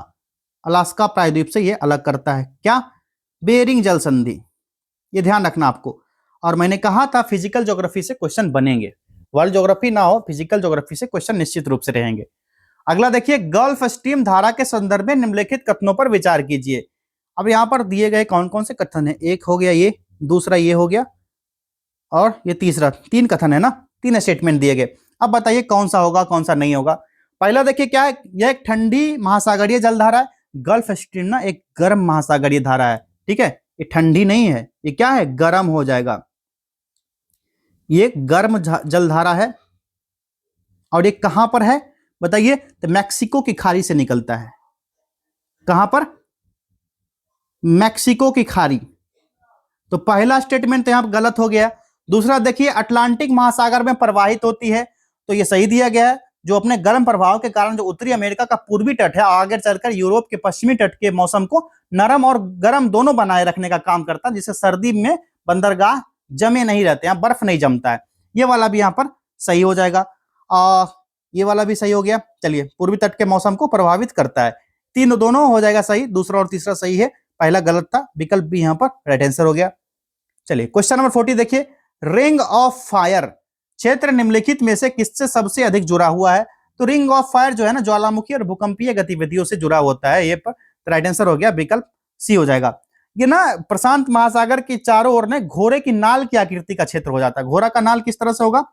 अलास्का प्रायद्वीप से ये अलग करता है। क्या? बेरिंग जल संधि। ये ध्यान रखना आपको। और मैंने कहा था फिजिकल ज्योग्राफी से क्वेश्चन बनेंगे, वर्ल्ड ज्योग्राफी ना हो, फिजिकल ज्योग्राफी से क्वेश्चन निश्चित रूप से रहेंगे। अगला देखिए, गल्फ स्ट्रीम धारा के संदर्भ में निम्नलिखित कथनों पर विचार कीजिए। अब यहां पर दिए गए कौन कौन से कथन है? एक हो गया ये, दूसरा ये हो गया, और ये तीसरा। 3 कथन है ना, 3 स्टेटमेंट दिए गए। अब बताइए कौन सा होगा, कौन सा नहीं होगा। पहला देखिए क्या है, यह एक ठंडी महासागरीय जलधारा है। गल्फ स्ट्रीम ना एक गर्म महासागरीय धारा है। ठीक है, ये ठंडी नहीं है, ये क्या है? गर्म हो जाएगा। ये गर्म जलधारा है। और ये कहां पर है बताइए? तो मैक्सिको की खाड़ी से निकलता है। कहां पर? मैक्सिको की खाड़ी। तो पहला स्टेटमेंट तो यहां गलत हो गया। दूसरा देखिए, अटलांटिक महासागर में प्रवाहित होती है, तो यह सही दिया गया है। जो अपने गर्म प्रभाव के कारण जो उत्तरी अमेरिका का पूर्वी तट है आगे चलकर यूरोप के पश्चिमी तट के मौसम को नरम और गर्म दोनों बनाए रखने का काम करता है, जिससे सर्दी में बंदरगाह जमे नहीं रहते हैं, बर्फ नहीं जमता है। ये वाला भी यहाँ पर सही हो जाएगा। ये वाला भी सही हो गया। चलिए, पूर्वी तट के मौसम को प्रभावित करता है। तीनों दोनों हो जाएगा सही, दूसरा और तीसरा सही है, पहला गलत था। विकल्प भी यहाँ पर राइट आंसर हो गया। चलिए क्वेश्चन नंबर 40 देखिए, रिंग ऑफ फायर क्षेत्र निम्नलिखित में से किससे सबसे अधिक जुड़ा हुआ है? तो रिंग ऑफ फायर जो है ना, ज्वालामुखी और भूकंपीय गतिविधियों से जुड़ा होता है। ये पर राइट आंसर हो गया, विकल्प सी हो जाएगा। ये ना प्रशांत महासागर के चारों ओर ने घोड़े की नाल की आकृति का क्षेत्र हो जाता है। घोड़ा का नाल किस तरह से होगा?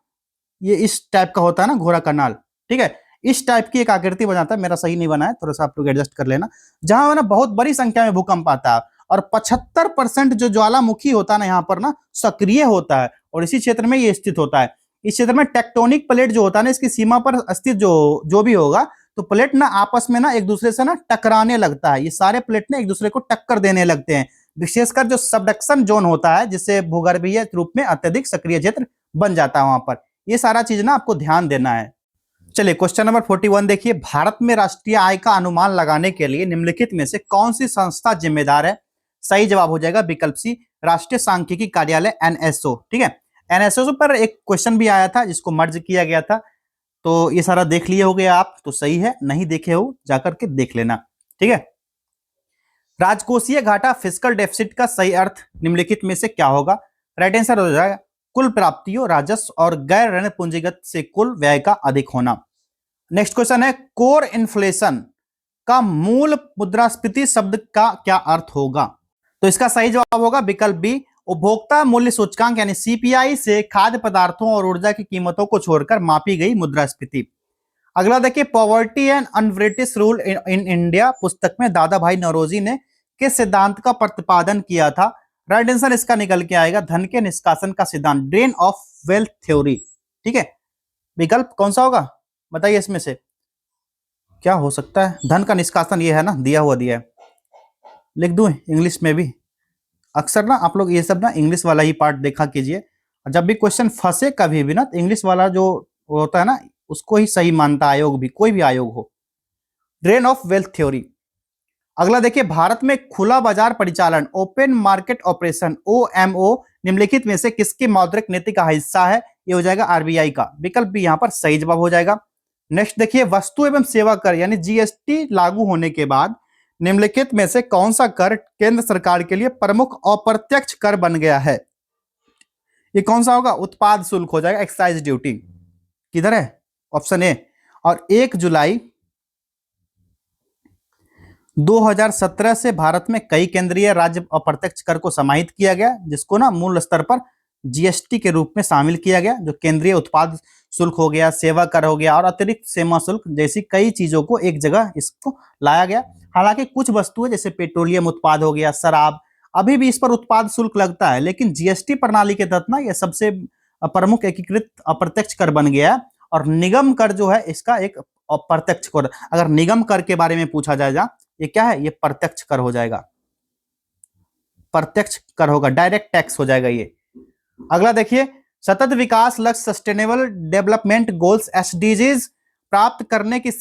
ये इस टाइप का होता है ना, घोड़ा का नाल। ठीक है, इस टाइप की एक आकृति बनाता है। मेरा सही नहीं बना है, थोड़ा सा आप लोग एडजस्ट कर लेना। जहां ना बहुत बड़ी संख्या में भूकंप आता है और 75% जो ज्वालामुखी होता है ना यहाँ पर ना सक्रिय होता है और इसी क्षेत्र में ये स्थित होता है। इस क्षेत्र में टेक्टोनिक प्लेट जो होता है ना, इसकी सीमा पर स्थित जो भी होगा, तो प्लेट ना आपस में ना एक दूसरे से ना टकराने लगता है। ये सारे प्लेट ना एक दूसरे को टक्कर देने लगते हैं, विशेषकर जो सबडक्शन जोन होता है, जिससे भूगर्भीय रूप में अत्यधिक सक्रिय क्षेत्र बन जाता है वहां पर। ये सारा चीज ना आपको ध्यान देना है। चलिए क्वेश्चन नंबर 41 देखिए, भारत में राष्ट्रीय आय का अनुमान लगाने के लिए निम्नलिखित में से कौन सी संस्था जिम्मेदार है? सही जवाब हो जाएगा विकल्प सी, राष्ट्रीय सांख्यिकी कार्यालय एनएसओ। ठीक है, एनएसओ पर एक क्वेश्चन भी आया था जिसको मर्ज किया गया था, तो ये सारा देख लिए होगे आप, तो सही है। नहीं देखे हो जाकर के देख लेना। ठीक है, राजकोषीय घाटा फिस्कल डेफिसिट का सही अर्थ निम्नलिखित में से क्या होगा? राइट आंसर हो जाएगा कुल प्राप्तियों, राजस्व और गैर ऋण पूंजीगत से कुल व्यय का अधिक होना। नेक्स्ट क्वेश्चन है, कोर इन्फ्लेशन का मूल मुद्रास्फीति शब्द का क्या अर्थ होगा? तो इसका सही जवाब होगा विकल्प बी, उपभोक्ता मूल्य सूचकांक यानी सीपीआई से खाद्य पदार्थों और ऊर्जा की कीमतों को छोड़कर मापी गई मुद्रास्फीति। अगला देखिए, poverty and un-British rule in India पुस्तक में दादा भाई नौरोजी ने किस सिद्धांत का प्रतिपादन किया था? राइट आंसर इसका निकल के आएगा धन के निष्कासन का सिद्धांत, ड्रेन ऑफ वेल्थ थ्योरी। ठीक है, विकल्प कौन सा होगा बताइए, इसमें से क्या हो सकता है? धन का निष्कासन ये है ना, दिया है, लिख दूं इंग्लिश में भी। अक्सर ना आप लोग ये सब ना इंग्लिश वाला ही पार्ट देखा कीजिए, जब भी क्वेश्चन फंसे कभी भी ना, तो इंग्लिश वाला जो होता है ना उसको ही सही मानता आयोग भी, कोई भी आयोग हो। Drain of wealth theory. अगला देखिए, भारत में खुला बाजार परिचालन ओपन मार्केट ऑपरेशन ओएमओ निम्नलिखित में से किसकी मौद्रिक नीति का हिस्सा है? ये हो जाएगा आरबीआई का। विकल्प भी यहां पर सही जवाब हो जाएगा। नेक्स्ट देखिए, वस्तु एवं सेवा कर यानी जीएसटी लागू होने के बाद निम्नलिखित में से कौन सा कर केंद्र सरकार के लिए प्रमुख अप्रत्यक्ष कर बन गया है? ये कौन सा होगा? उत्पाद शुल्क हो जाएगा, एक्साइज ड्यूटी। किधर है? Option A. और 1 जुलाई 2017 से भारत में कई केंद्रीय राज्य अप्रत्यक्ष कर को समाहित किया गया, जिसको ना मूल स्तर पर जीएसटी के रूप में शामिल किया गया, जो केंद्रीय उत्पाद शुल्क हो गया, सेवा कर हो गया और अतिरिक्त सीमा शुल्क जैसी कई चीजों को एक जगह इसको लाया गया। हालांकि कुछ वस्तुएं जैसे पेट्रोलियम उत्पाद हो गया, शराब, अभी भी इस पर उत्पाद शुल्क लगता है, लेकिन जीएसटी प्रणाली के तहत ना यह सबसे प्रमुख एकीकृत अप्रत्यक्ष कर बन गया है। और निगम कर जो है इसका एक अप्रत्यक्ष कर, अगर निगम कर के बारे में पूछा जाएगा, ये क्या है? ये प्रत्यक्ष कर हो जाएगा, प्रत्यक्ष कर होगा, डायरेक्ट टैक्स हो जाएगा ये। अगला देखिए, सतत विकास लक्ष्य सस्टेनेबल डेवलपमेंट गोल्स एसडीजीज प्राप्त करने की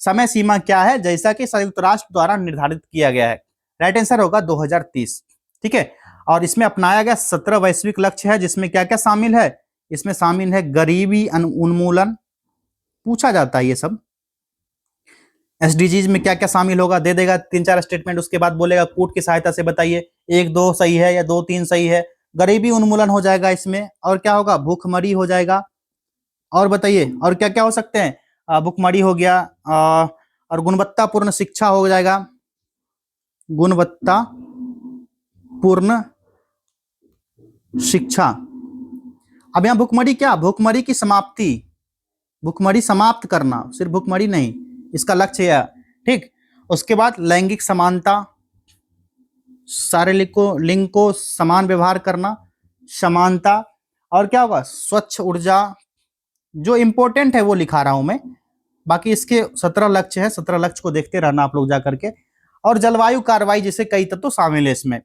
समय सीमा क्या है, जैसा कि संयुक्त राष्ट्र द्वारा निर्धारित किया गया है? राइट आंसर होगा 2030। ठीक है, और इसमें अपनाया गया 17 वैश्विक लक्ष्य है, जिसमें क्या क्या शामिल है? इसमें शामिल है गरीबी उन्मूलन, पूछा जाता है ये सब। एसडीजीज में क्या क्या शामिल होगा? दे देगा 3-4 स्टेटमेंट, उसके बाद बोलेगा कूट की सहायता से बताइए 1-2 सही है या 2-3 सही है। गरीबी उन्मूलन हो जाएगा इसमें, और क्या होगा? भूखमरी हो जाएगा। और बताइए और क्या क्या हो सकते हैं? भूखमरी हो गया, और गुणवत्तापूर्ण शिक्षा हो जाएगा, गुणवत्तापूर्ण शिक्षा। अब यहां भूखमरी क्या? भूखमरी की समाप्ति, भूखमरी समाप्त करना, सिर्फ भूखमरी नहीं, इसका लक्ष्य है। ठीक, उसके बाद लैंगिक समानता, सारे लिंग को समान व्यवहार करना, समानता, और क्या होगा? स्वच्छ ऊर्जा। जो इंपॉर्टेंट है वो लिखा रहा हूं मैं, बाकी इसके 17 लक्ष्य है, 17 लक्ष्य को देखते रहना आप लोग जाकर के। और जलवायु कार्रवाई जैसे कई तत्व शामिल है इसमें।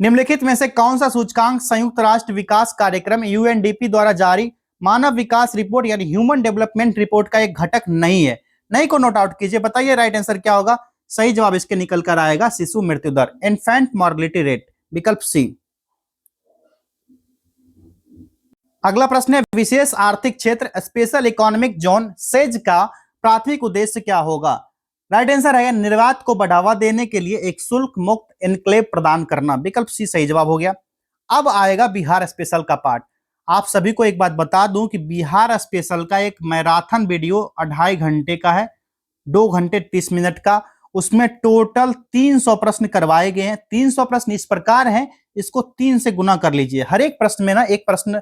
निम्नलिखित में से कौन सा सूचकांक संयुक्त राष्ट्र विकास कार्यक्रम यूएनडीपी द्वारा जारी मानव विकास रिपोर्ट यानी ह्यूमन डेवलपमेंट रिपोर्ट का एक घटक नहीं है? नहीं को नोट आउट कीजिए, बताइए राइट आंसर क्या होगा? सही जवाब इसके निकल कर आएगा शिशु मृत्यु दर, इन्फेंट मॉर्बिलिटी रेट, विकल्प सी। अगला प्रश्न है, विशेष आर्थिक क्षेत्र स्पेशल इकोनॉमिक जोन सेज का प्राथमिक उद्देश्य क्या होगा? राइट आंसर है निर्यात को बढ़ावा देने के लिए एक शुल्क मुक्त एनक्लेव प्रदान करना, विकल्प सी सही जवाब हो गया। अब आएगा बिहार स्पेशल का पार्ट। आप सभी को एक बात बता दूं कि बिहार स्पेशल का एक मैराथन वीडियो 2.5 घंटे का है, 2 घंटे 30 मिनट का, उसमें टोटल 300 प्रश्न करवाए गए हैं। 300 प्रश्न इस प्रकार हैं, इसको 3 से गुना कर लीजिए। हर एक प्रश्न में ना एक प्रश्न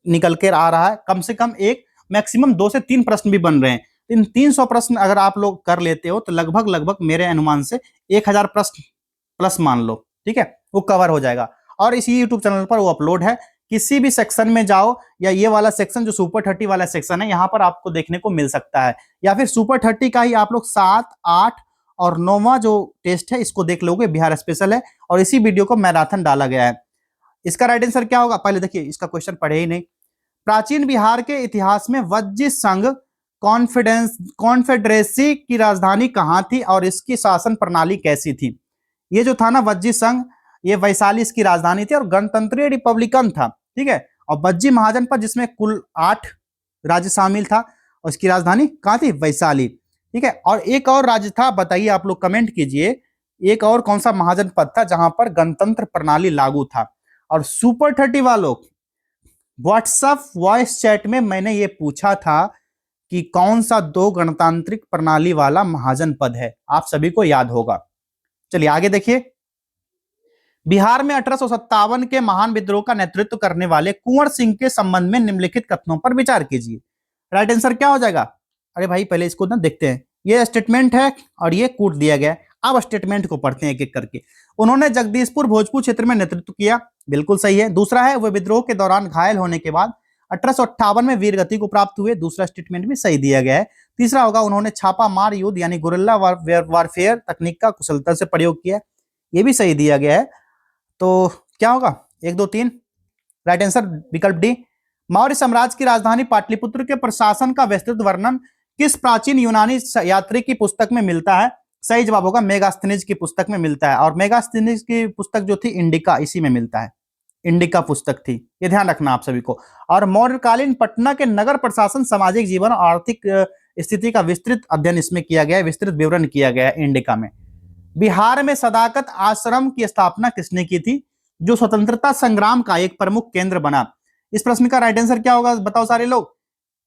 निकल कर आ रहा है, कम से कम एक, मैक्सिमम 2 से 3 प्रश्न भी बन रहे हैं। इन 300 प्रश्न अगर आप लोग कर लेते हो तो लगभग मेरे अनुमान से 1000 प्रश्न प्लस मान लो, ठीक है, वो कवर हो जाएगा। और इसी यूट्यूब चैनल पर वो अपलोड है, किसी भी सेक्शन में जाओ, या ये वाला सेक्शन जो सुपर 30 वाला सेक्शन है यहाँ पर आपको देखने को मिल सकता है, या फिर सुपर 30 का ही आप लोग 7, 8 और 9वां जो टेस्ट है इसको देख लोगे, बिहार स्पेशल है, और इसी वीडियो को मैराथन डाला गया है। इसका राइट आंसर क्या होगा, पहले देखिए, इसका क्वेश्चन पढ़े ही नहीं। प्राचीन बिहार के इतिहास में वज्जी संघ कॉन्फेडरेसी की राजधानी कहां थी और इसकी शासन प्रणाली कैसी थी? ये जो था ना वज्जी संघ, ये वैशाली इसकी राजधानी थी और गणतंत्रीय रिपब्लिकन था, ठीक है। और वज्जी महाजनपद जिसमें कुल 8 राज्य शामिल था और इसकी राजधानी कहां थी, वैशाली, ठीक है। और एक और राज्य था, बताइए आप लोग कमेंट कीजिए, एक और कौन सा महाजनपद था जहां पर गणतंत्र प्रणाली लागू था? और सुपर 30 वालों, व्हाट्सएप वॉइस चैट में मैंने ये पूछा था कि कौन सा 2 गणतांत्रिक प्रणाली वाला महाजनपद है, आप सभी को याद होगा। चलिए आगे देखिए, बिहार में 1857 के महान विद्रोह का नेतृत्व करने वाले कुंवर सिंह के संबंध में निम्नलिखित कथनों पर विचार कीजिए। राइट आंसर क्या हो जाएगा? अरे भाई पहले इसको ना देखते हैं, ये स्टेटमेंट है और ये कूट दिया गया है। अब स्टेटमेंट को पढ़ते हैं एक एक करके। उन्होंने जगदीशपुर भोजपुर क्षेत्र में नेतृत्व किया, बिल्कुल सही है। दूसरा है, वह विद्रोह के दौरान घायल होने के बाद 1858 में वीरगति को प्राप्त हुए, दूसरा स्टेटमेंट भी सही दिया गया है। तीसरा होगा, उन्होंने छापा मार युद्ध यानी गुरिल्ला वारफेयर तकनीक का कुशलता से प्रयोग किया, ये भी सही दिया गया है। तो क्या होगा, 1, 2, 3, राइट आंसर विकल्प डी। मौर्य साम्राज्य की राजधानी पाटलिपुत्र के प्रशासन का विस्तृत वर्णन किस प्राचीन यूनानी यात्री की पुस्तक में मिलता है? सही जवाब होगा मेगास्थनीज की पुस्तक में मिलता है, और मेगास्थनीज की पुस्तक जो थी इंडिका, इसी में मिलता है, इंडिका पुस्तक थी, ये ध्यान रखना आप सभी को। और मौर्यकालीन पटना के नगर प्रशासन, सामाजिक जीवन और आर्थिक स्थिति का विस्तृत अध्ययन इसमें किया गया है, विस्तृत विवरण किया गया है इंडिका में। बिहार में सदाकत आश्रम की स्थापना किसने की थी, जो स्वतंत्रता संग्राम का एक प्रमुख केंद्र बना? इस प्रश्न का राइट आंसर क्या होगा, बताओ सारे लोग।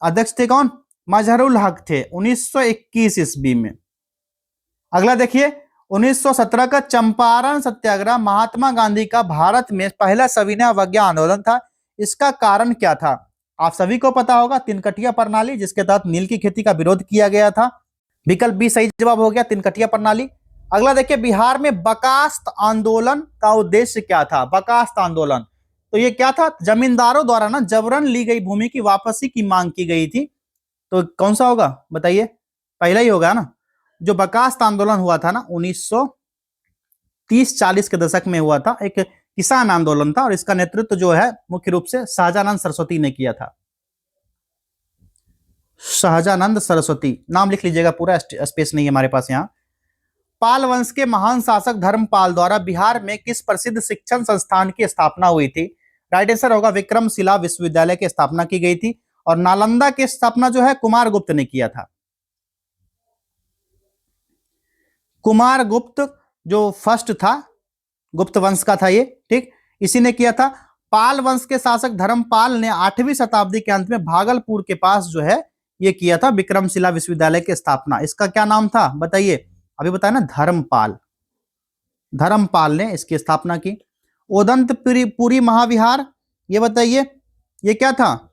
अध्यक्ष थे कौन? मजहरुल हक थे, 1921 ईस्वी में। अगला देखिए, 1917 का चंपारण सत्याग्रह महात्मा गांधी का भारत में पहला सविनय अवज्ञा आंदोलन था, इसका कारण क्या था? आप सभी को पता होगा, तिनकटिया प्रणाली, जिसके तहत नील की खेती का विरोध किया गया था। विकल्प बी सही जवाब हो गया, तिनकटिया प्रणाली। अगला देखिए, बिहार में बकास्त आंदोलन का उद्देश्य क्या था? बकास्त आंदोलन, तो ये क्या था? जमींदारों द्वारा ना जबरन ली गई भूमि की वापसी की मांग की गई थी। तो कौन सा होगा बताइए, पहला ही होगा ना, जो बकास्त आंदोलन हुआ था ना 1930-40 के दशक में हुआ था, एक किसान आंदोलन था, और इसका नेतृत्व जो है मुख्य रूप से शाहजानंद सरस्वती ने किया था। शाहजानंद सरस्वती, नाम लिख लीजिएगा पूरा, स्पेस नहीं है हमारे पास यहाँ। पाल वंश के महान शासक धर्मपाल द्वारा बिहार में किस प्रसिद्ध शिक्षण संस्थान की स्थापना हुई थी? राइट आंसर होगा विक्रमशिला विश्वविद्यालय की स्थापना की गई थी, और नालंदा की स्थापना जो है कुमारगुप्त ने किया था। कुमारगुप्त जो फर्स्ट था, गुप्त वंश का था ये, ठीक, इसी ने किया था। पाल वंश के शासक धर्मपाल ने 8वीं शताब्दी के अंत में भागलपुर के पास जो है ये किया था विक्रमशिला विश्वविद्यालय की स्थापना। इसका क्या नाम था बताइए, अभी बताया ना, धर्मपाल, धर्मपाल ने इसकी स्थापना की। ओदंतपुरी महाविहार, ये बताइए ये क्या था?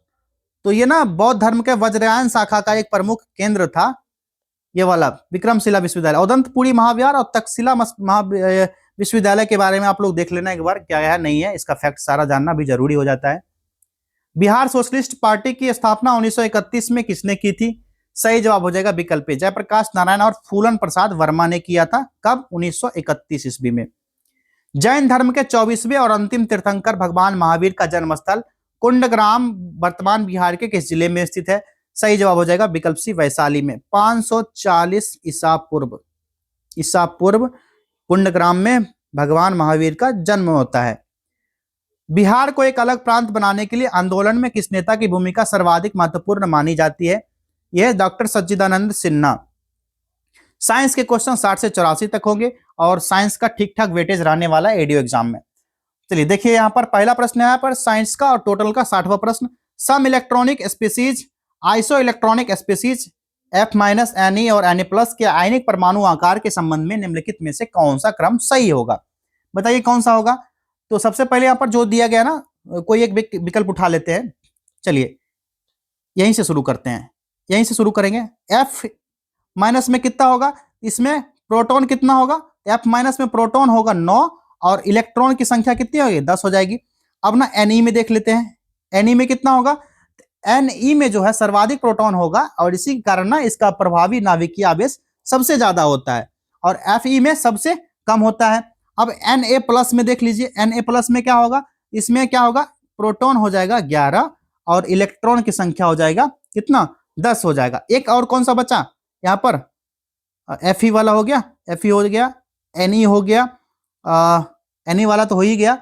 तो ये ना बौद्ध धर्म के वज्रयान शाखा का एक प्रमुख केंद्र था, ये वाला विक्रमशिला विश्वविद्यालय। ओदंतपुरी महाविहार और तक्षशिला विश्वविद्यालय के बारे में आप लोग देख लेना एक बार, क्या है नहीं है, इसका फैक्ट सारा जानना भी जरूरी हो जाता है। बिहार सोशलिस्ट पार्टी की स्थापना 1931 में किसने की थी? सही जवाब हो जाएगा विकल्प ए, जयप्रकाश नारायण और फूलन प्रसाद वर्मा ने किया था। कब? 1931 ईस्वी में। जैन धर्म के 24वें और अंतिम तीर्थंकर भगवान महावीर का जन्मस्थल कुंडग्राम वर्तमान बिहार के किस जिले में स्थित है? सही जवाब हो जाएगा विकल्प सी, वैशाली में। 540 ईसा पूर्व कुंडग्राम में भगवान महावीर का जन्म होता है। बिहार को एक अलग प्रांत बनाने के लिए आंदोलन में किस नेता की भूमिका सर्वाधिक महत्वपूर्ण मानी जाती है? यह डॉक्टर सच्चिदानंद सिन्हा। साइंस के क्वेश्चन 60 से 84 तक होंगे, और साइंस का ठीक ठाक वेटेज रहने वाला है एडीओ एग्जाम में। चलिए देखिए, यहाँ पर पहला प्रश्न है यहाँ पर साइंस का, और टोटल का 60वां प्रश्न। सम electronic species, isoelectronic species F-Ne और Na+ के आयनिक परमाणु आकार के संबंध में निम्नलिखित में से कौन सा क्रम सही होगा? बताइए कौन सा होगा? तो सबसे पहले यहाँ पर जो दिया गया ना, कोई एक विकल्प उठा लेते हैं। चलिए यहीं से शुरू करते हैं, यहीं से शुरू करेंगे। F- में कितना होगा? इसमें प्रोटॉन कितना होगा? तो F माइनस में प्रोटॉन होगा 9 और इलेक्ट्रॉन की संख्या कितनी होगी 10 हो जाएगी। अब ना Ne में देख लेते हैं, Ne में कितना होगा, Ne में जो है सर्वाधिक प्रोटॉन होगा और इसी कारण ना इसका प्रभावी नाभिकीय आवेश सबसे ज्यादा होता है और Fe में सबसे कम होता है। अब Na प्लस में देख लीजिए, Na प्लस में क्या होगा, इसमें क्या होगा, प्रोटॉन हो जाएगा 11 और इलेक्ट्रॉन की संख्या हो जाएगा कितना 10 हो जाएगा। एक और कौन सा बचा यहाँ पर, Fe वाला हो गया, Fe हो गया, Ne हो गया, Ne वाला तो हो ही गया।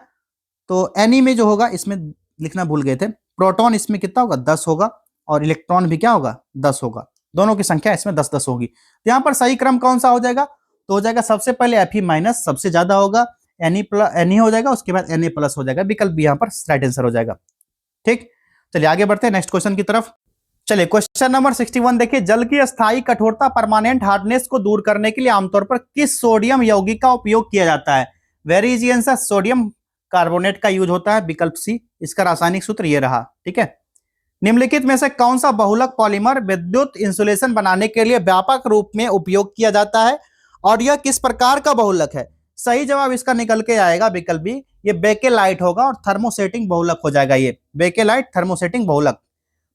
तो Ne में जो होगा, इसमें लिखना भूल गए थे, प्रोटॉन इसमें कितना होगा 10 होगा और इलेक्ट्रॉन भी क्या होगा 10 होगा, दोनों की संख्या इसमें 10-10 होगी। तो यहाँ पर सही क्रम कौन सा हो जाएगा, तो हो जाएगा सबसे पहले Fe माइनस सबसे ज्यादा होगा, Ne हो जाएगा, उसके बाद Na प्लस हो जाएगा, विकल्प भी यहाँ पर राइट आंसर हो जाएगा। ठीक, चलिए आगे बढ़ते हैं नेक्स्ट क्वेश्चन की तरफ। चलिए क्वेश्चन नंबर 61 देखिए, जल की स्थायी कठोरता परमानेंट हार्डनेस को दूर करने के लिए आमतौर पर किस सोडियम यौगिक का उपयोग किया जाता है। Very easy answer, sodium carbonate का यूज होता है, विकल्प सी, इसका रासायनिक सूत्र ये रहा। ठीक है, निम्नलिखित में से कौन सा बहुलक पॉलीमर विद्युत इंसुलेशन बनाने के लिए व्यापक रूप में उपयोग किया जाता है और यह किस प्रकार का बहुलक है। सही जवाब इसका निकल के आएगा विकल्प बी, ये बेकेलाइट होगा और थर्मोसेटिंग बहुलक हो जाएगा, ये बेकेलाइट थर्मोसेटिंग बहुलक।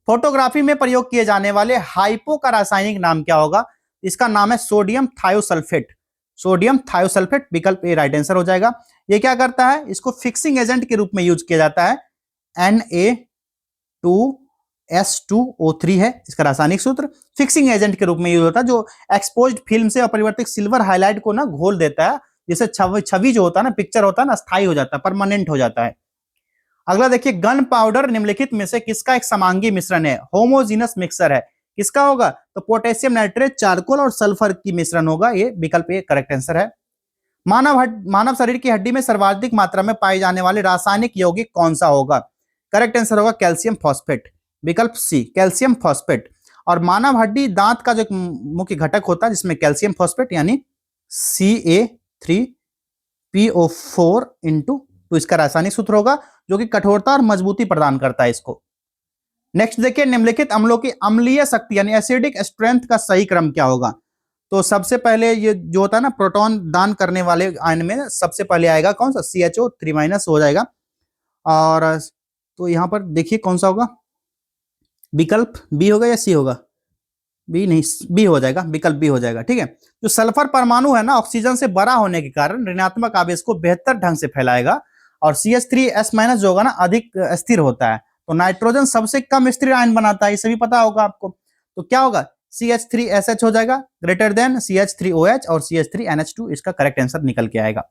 फोटोग्राफी में प्रयोग किए जाने वाले हाइपो का रासायनिक नाम क्या होगा, इसका नाम है सोडियम थायोसल्फेट, सोडियम थायोसल्फेट, विकल्प ए राइट आंसर हो जाएगा। ये क्या करता है, इसको फिक्सिंग एजेंट के रूप में यूज किया जाता है, Na2S2O3 है इसका रासायनिक सूत्र, फिक्सिंग एजेंट के रूप में यूज होता है, जो एक्सपोज्ड फिल्म से अपरिवर्तित सिल्वर हाइलाइट को ना घोल देता है, जिससे छवि जो होता है ना, पिक्चर होता है ना, स्थायी हो जाता है, परमानेंट हो जाता है। अगला देखिए, गन पाउडर निम्नलिखित में से किसका एक समांगी मिश्रण है, होमोजीनस मिक्सर है, किसका होगा, तो पोटेशियम नाइट्रेट, चारकोल और सल्फर की मिश्रण होगा, ये विकल्प ए करेक्ट आंसर है। मानव शरीर की हड्डी में सर्वाधिक मात्रा में पाए जाने वाले रासायनिक यौगिक कौन सा होगा, करेक्ट आंसर होगा कैल्शियम फॉस्फेट, विकल्प सी कैल्शियम फॉस्फेट। और मानव हड्डी दांत का जो मुख्य घटक होता है जिसमें कैल्शियम फॉस्फेट यानी Ca3PO4 इंटू, तो इसका रासायनिक सूत्र होगा जो कि कठोरता और मजबूती प्रदान करता है इसको। नेक्स्ट देखिए, निम्नलिखित अम्लों की अम्लीय शक्ति यानी एसिडिक स्ट्रेंथ का सही क्रम क्या होगा। तो सबसे पहले ये जो होता है ना, प्रोटॉन दान करने वाले आयन में सबसे पहले आएगा कौन सा, CHO3- हो जाएगा। और तो यहां पर देखिए कौन सा होगा, विकल्प बी होगा या सी होगा, बी नहीं, बी हो जाएगा, विकल्प बी हो जाएगा। ठीक है, जो सल्फर परमाणु है ना, ऑक्सीजन से बड़ा होने के कारण ऋणात्मक आवेश को बेहतर ढंग से फैलाएगा और CH3S- जो होगा ना अधिक स्थिर होता है। तो नाइट्रोजन सबसे कम स्थिर आयन बनाता है, ये सभी पता होगा आपको। तो क्या होगा, CH3SH हो जाएगा ग्रेटर देन CH3OH और CH3NH2, इसका करेक्ट आंसर निकल के आएगा।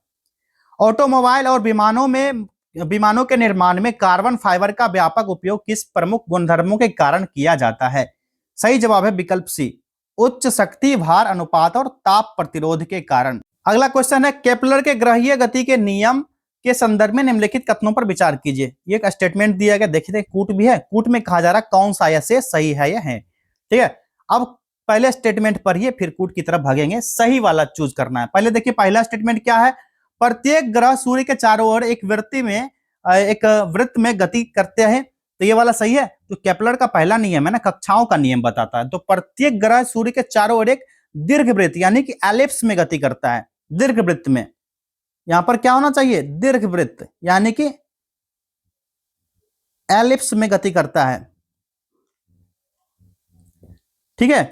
ऑटोमोबाइल और विमानों के निर्माण में कार्बन फाइबर का व्यापक उपयोग किस प्रमुख गुणधर्मों के कारण किया जाता है। सही जवाब है विकल्प सी, उच्च शक्ति भार अनुपात और ताप प्रतिरोध के कारण। अगला क्वेश्चन है, केपलर के ग्रहीय गति के नियम के संदर्भ में निम्नलिखित कथनों पर विचार कीजिए। ये एक स्टेटमेंट दिया गया, देखिए कूट भी है, कूट में कहा जा रहा है कौन सा ऐसे सही है या है। ठीक है, अब पहले स्टेटमेंट पढ़िए फिर कूट की तरफ भागेंगे, सही वाला चूज करना है। पहले देखिए पहला स्टेटमेंट क्या है, प्रत्येक ग्रह सूर्य के चारों ओर एक वृत्त में गति करते हैं, तो ये वाला सही है। तो केपलर का पहला नियम है ना, कक्षाओं का नियम बताता है, तो प्रत्येक ग्रह सूर्य के चारों ओर एक दीर्घवृत्त यानी कि एलिप्स में गति करता है, दीर्घवृत्त में। यहां पर क्या होना चाहिए, दीर्घवृत्त यानी कि एलिप्स में गति करता है। ठीक है,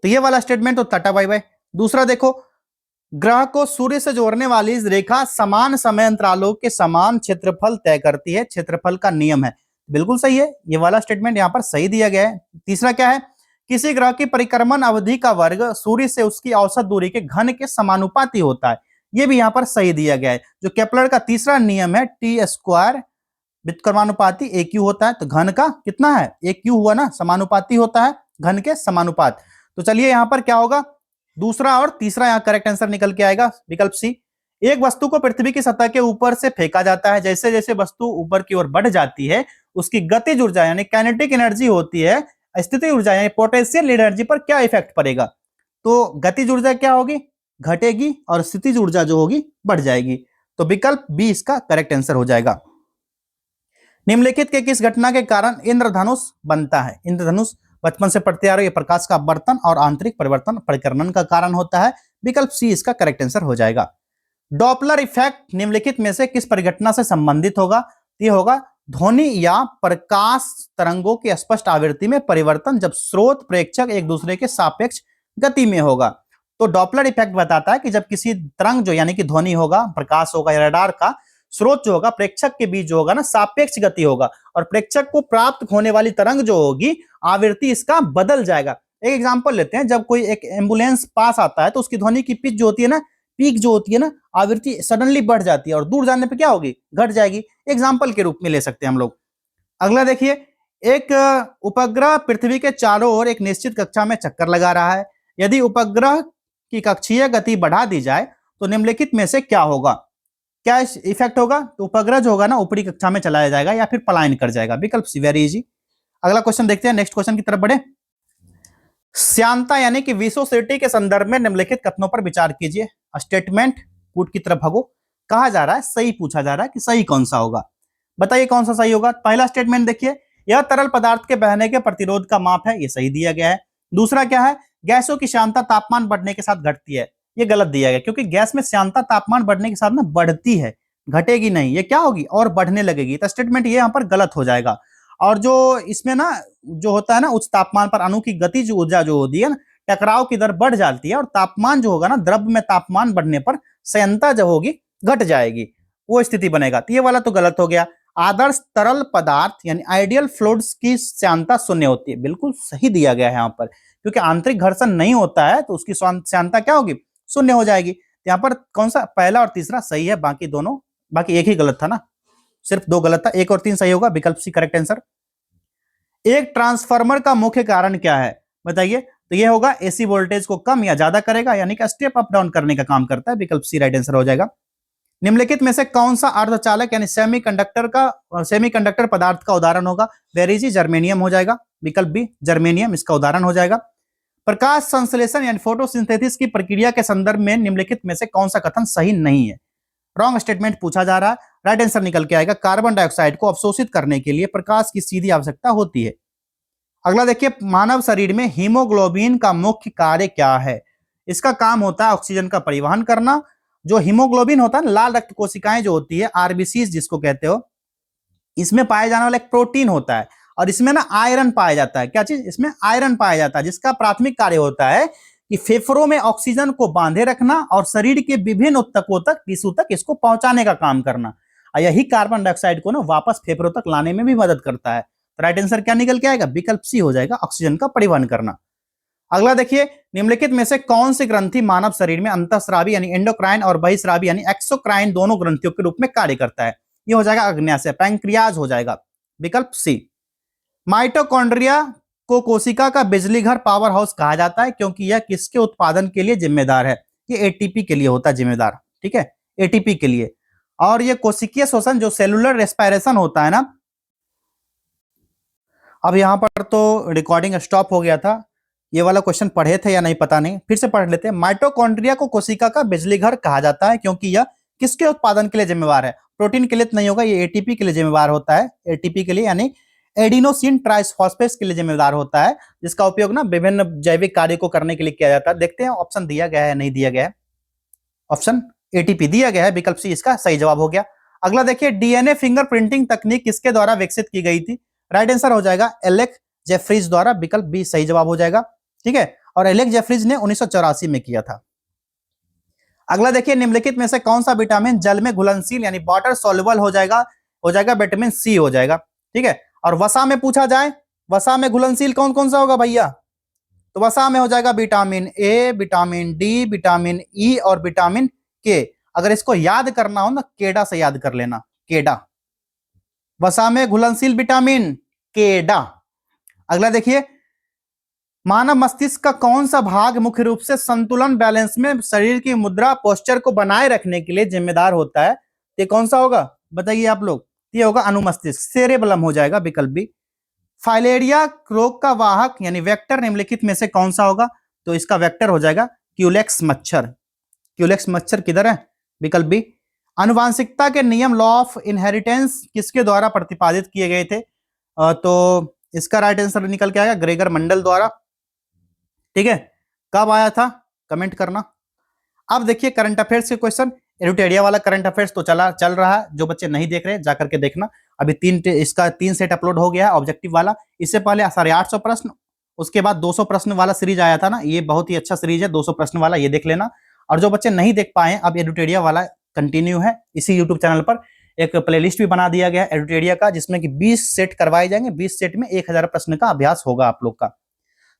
तो ये वाला स्टेटमेंट तो टाटा बाय बाय। दूसरा देखो, ग्रह को सूर्य से जोड़ने वाली इस रेखा समान समय अंतरालों के समान क्षेत्रफल तय करती है, क्षेत्रफल का नियम है, बिल्कुल सही है, ये वाला स्टेटमेंट यहां पर सही दिया गया है। तीसरा क्या है, किसी ग्रह की परिक्रमण अवधि का वर्ग सूर्य से उसकी औसत दूरी के घन के समानुपाती होता है, ये भी यहां पर सही दिया गया है। जो केपलर का तीसरा नियम है, T² व्युत्क्रमानुपाती AQ होता है, तो घन का कितना है, AQ हुआ ना, समानुपाती होता है घन के समानुपात। तो चलिए यहां पर क्या होगा, दूसरा और तीसरा यहां करेक्ट आंसर निकल के आएगा, विकल्प सी। एक वस्तु को पृथ्वी की सतह के ऊपर से फेंका जाता है, जैसे जैसे वस्तु ऊपर की ओर बढ़ जाती है उसकी गतिज ऊर्जा यानी काइनेटिक एनर्जी होती है, स्थितिज ऊर्जा यानी पोटेंशियल एनर्जी पर क्या इफेक्ट पड़ेगा, तो गतिज ऊर्जा क्या होगी, घटेगी और स्थितिज ऊर्जा जो होगी बढ़ जाएगी। तो विकल्प बी इसका करेक्ट आंसर हो जाएगा। निम्नलिखित के किस घटना के कारण इंद्रधनुष बनता है। इंद्रधनुष बचपन से पढ़ते आ रहे प्रकाश का अपवर्तन और आंतरिक परिवर्तन परिकर्णन का कारण होता है, विकल्प सी इसका करेक्ट आंसर हो जाएगा। डॉपलर इफेक्ट निम्नलिखित में से किस परिघटना से संबंधित होगा? ये होगा ध्वनि या प्रकाश तरंगों की स्पष्ट आवृत्ति में परिवर्तन जब स्रोत प्रेक्षक एक दूसरे के सापेक्ष गति में होगा। तो डॉपलर इफेक्ट बताता है कि जब किसी तरंग जो यानी कि ध्वनि होगा, प्रकाश होगा या रडार का स्रोत जो होगा प्रेक्षक के बीच जो होगा ना सापेक्ष गति होगा, और प्रेक्षक को प्राप्त होने वाली तरंग जो होगी आवृत्ति इसका बदल जाएगा। एक एग्जांपल लेते हैं, जब कोई एक एम्बुलेंस पास आता है तो उसकी ध्वनि की पिच जो होती है ना, पीक जो होती है ना, आवृत्ति सडनली बढ़ जाती है और दूर जाने पे क्या होगी? घट जाएगी। एग्जांपल के रूप में ले सकते हैं हम लोग। अगला देखिए, एक उपग्रह पृथ्वी के चारों ओर एक निश्चित कक्षा में चक्कर लगा रहा है। यदि उपग्रह की कक्षीय गति बढ़ा दी जाए तो निम्नलिखित में से क्या होगा? क्या इफेक्ट होगा? तो उपग्रह जो होगा ना ऊपरी कक्षा में चलाया जाएगा या फिर पलायन कर जाएगा। विकल्प सी, वेरी इजी। अगला क्वेश्चन देखते हैं, नेक्स्ट क्वेश्चन की तरफ बढ़े। श्यानता यानी कि विसोसिटी के संदर्भ में निम्नलिखित कथनों पर विचार कीजिए। स्टेटमेंट पुट की तरफ भागो। कहा जा रहा है, सही पूछा जा रहा है कि सही कौन सा होगा, बताइए कौन सा सही होगा। पहला स्टेटमेंट देखिए, यह तरल पदार्थ के बहने के प्रतिरोध का माप है, ये सही दिया गया है। दूसरा क्या है, गैसों की श्यानता तापमान बढ़ने के साथ घटती है, ये गलत दिया गया, क्योंकि गैस में श्यानता तापमान बढ़ने के साथ ना बढ़ती है, घटेगी नहीं, ये क्या होगी? और बढ़ने लगेगी। तो स्टेटमेंट ये यहाँ पर गलत हो जाएगा। और जो इसमें ना जो होता है ना, उच्च तापमान पर अणु की गतिज ऊर्जा जो होती है ना, टकराव की दर बढ़ जाती है, और तापमान जो होगा ना, द्रव्य में तापमान बढ़ने पर श्यानता जो होगी घट जाएगी, वो स्थिति बनेगा। तो ये वाला तो गलत हो गया। आदर्श तरल पदार्थ यानी आइडियल फ्लूइड्स की श्यानता शून्य होती है, बिल्कुल सही दिया गया है यहाँ पर, क्योंकि आंतरिक घर्षण नहीं होता है तो उसकी श्यानता क्या होगी? शून्य हो जाएगी। यहाँ पर कौन सा, पहला और तीसरा सही है, बाकी दोनों, बाकी एक ही गलत था ना, सिर्फ दो गलत था, 1 और 3 सही होगा। विकल्प सी करेक्ट आंसर। एक ट्रांसफार्मर का मुख्य कारण क्या है, बताइए। तो ये होगा एसी वोल्टेज को कम या ज्यादा करेगा, यानी कि स्टेप अप डाउन करने का काम करता है। विकल्प सी राइट आंसर हो जाएगा। निम्नलिखित में से कौन सा अर्धचालक यानी सेमीकंडक्टर पदार्थ का उदाहरण होगा? वेरी इजी, जर्मेनियम हो जाएगा। विकल्प बी जर्मेनियम इसका उदाहरण हो जाएगा। प्रकाश संश्लेषण यानी फोटोसिंथेसिस की प्रक्रिया के संदर्भ में निम्नलिखित में से कौन सा कथन सही नहीं है? रॉन्ग स्टेटमेंट पूछा जा रहा है। राइट आंसर निकल के आएगा, कार्बन डाइऑक्साइड को अवशोषित करने के लिए प्रकाश की सीधी आवश्यकता होती है। अगला देखिए, मानव शरीर में हीमोग्लोबिन का मुख्य कार्य क्या है? इसका काम होता है ऑक्सीजन का परिवहन करना। जो हीमोग्लोबिन होता है, लाल रक्त कोशिकाएं जो होती है, आरबीसी जिसको कहते हो, इसमें पाया जाने वाला एक प्रोटीन होता है, और इसमें ना आयरन पाया जाता है। क्या चीज? इसमें आयरन पाया जाता है, जिसका प्राथमिक कार्य होता है कि फेफड़ों में ऑक्सीजन को बांधे रखना और शरीर के विभिन्न ऊतकों तक, टिश्यू तक इसको पहुंचाने का काम करना। और यही कार्बन डाइऑक्साइड को ना वापस फेफड़ों तक लाने में भी मदद करता है। तो राइट आंसर क्या निकल के आएगा? विकल्प सी हो जाएगा, ऑक्सीजन का परिवहन करना। अगला देखिए, निम्नलिखित में से कौन सी ग्रंथि मानव शरीर में अंतःस्रावी यानी एंडोक्राइन और बहिस्रावी यानी एक्सोक्राइन दोनों ग्रंथियों के रूप में कार्य करता है? ये हो जाएगा अग्न्याशय, पैंक्रियाज हो जाएगा। विकल्प सी। माइटोकॉन्ड्रिया को कोशिका का बिजली घर, पावर हाउस कहा जाता है, क्योंकि यह किसके उत्पादन के लिए जिम्मेदार है? ये एटीपी के लिए होता है जिम्मेदार, ठीक है, एटीपी के लिए। और ये कोशिकीय श्वसन जो सेलुलर रेस्पिरेशन होता है ना, अब यहां पर तो रिकॉर्डिंग स्टॉप हो गया था, ये वाला क्वेश्चन पढ़े थे या नहीं पता नहीं, फिर से पढ़ लेते हैं। माइटोकॉन्ड्रिया को कोशिका का बिजली घर कहा जाता है, क्योंकि यह किसके उत्पादन के लिए जिम्मेवार है? प्रोटीन के लिए तो नहीं होगा, ये एटीपी के लिए जिम्मेवार होता है, एटीपी के लिए यानी एडिनोसिन ट्राइसफॉस्फेट के लिए जिम्मेदार होता है, जिसका उपयोग ना विभिन्न जैविक कार्य को करने के लिए किया जाता है। देखते हैं ऑप्शन दिया गया है नहीं दिया गया है। ऑप्शन एटीपी दिया गया है, विकल्प सी इसका सही जवाब हो गया। अगला देखिए, डीएनए फिंगरप्रिंटिंग तकनीक किसके द्वारा विकसित की गई थी? राइट आंसर हो जाएगा एलेक जेफरीज द्वारा। विकल्प बी सही जवाब हो जाएगा, ठीक है, और एलेक जेफरीज ने 1984 में किया था। अगला देखिए, निम्नलिखित में से कौन सा विटामिन जल में घुलनशील यानी वाटर सॉल्युबल हो जाएगा? विटामिन सी हो जाएगा, ठीक है। और वसा में पूछा जाए, वसा में घुलनशील कौन कौन सा होगा भैया? तो वसा में हो जाएगा vitamin A, vitamin D, vitamin E और विटामिन के। अगर इसको याद करना हो ना, केडा से याद कर लेना, केडा, वसा में घुलनशील विटामिन केडा। अगला देखिए, मानव मस्तिष्क का कौन सा भाग मुख्य रूप से संतुलन, बैलेंस में शरीर की मुद्रा, पोस्चर को बनाए रखने के लिए जिम्मेदार होता है? ये कौन सा होगा बताइए आप लोग? ये होगा अनुमस्तिष्क, सेरेबलम हो जाएगा, विकल्प बी। फाइलेरिया रोग का वाहक यानी वेक्टर निम्नलिखित में से कौन सा होगा? तो इसका वेक्टर हो जाएगा क्यूलेक्स मच्छर। क्यूलेक्स मच्छर किधर है? विकल्प बी। अनुवांशिकता के नियम, लॉ ऑफ इनहेरिटेंस किसके द्वारा प्रतिपादित किए गए थे? तो इसका राइट आंसर निकल के आएगा ग्रेगर मंडल द्वारा, ठीक है। कब आया था? कमेंट करना। अब देखिए करंट अफेयर्स के क्वेश्चन। एडुटेरिया वाला करंट अफेयर्स तो चल रहा है, जो बच्चे नहीं देख रहे जाकर के देखना। अभी इसका 3 सेट अपलोड हो गया है ऑब्जेक्टिव वाला। इससे पहले 850 प्रश्न, उसके बाद 200 प्रश्न वाला सीरीज आया था ना, ये बहुत ही अच्छा सीरीज है 200 प्रश्न वाला, ये देख लेना। और जो बच्चे नहीं देख पाए, अब एडुटेरिया वाला कंटिन्यू है इसी यूट्यूब चैनल पर। एक प्लेलिस्ट भी बना दिया गया है एडुटेरिया का, जिसमें कि 20 सेट करवाए जाएंगे, 20 सेट में 1000 प्रश्न का अभ्यास होगा आप लोग का।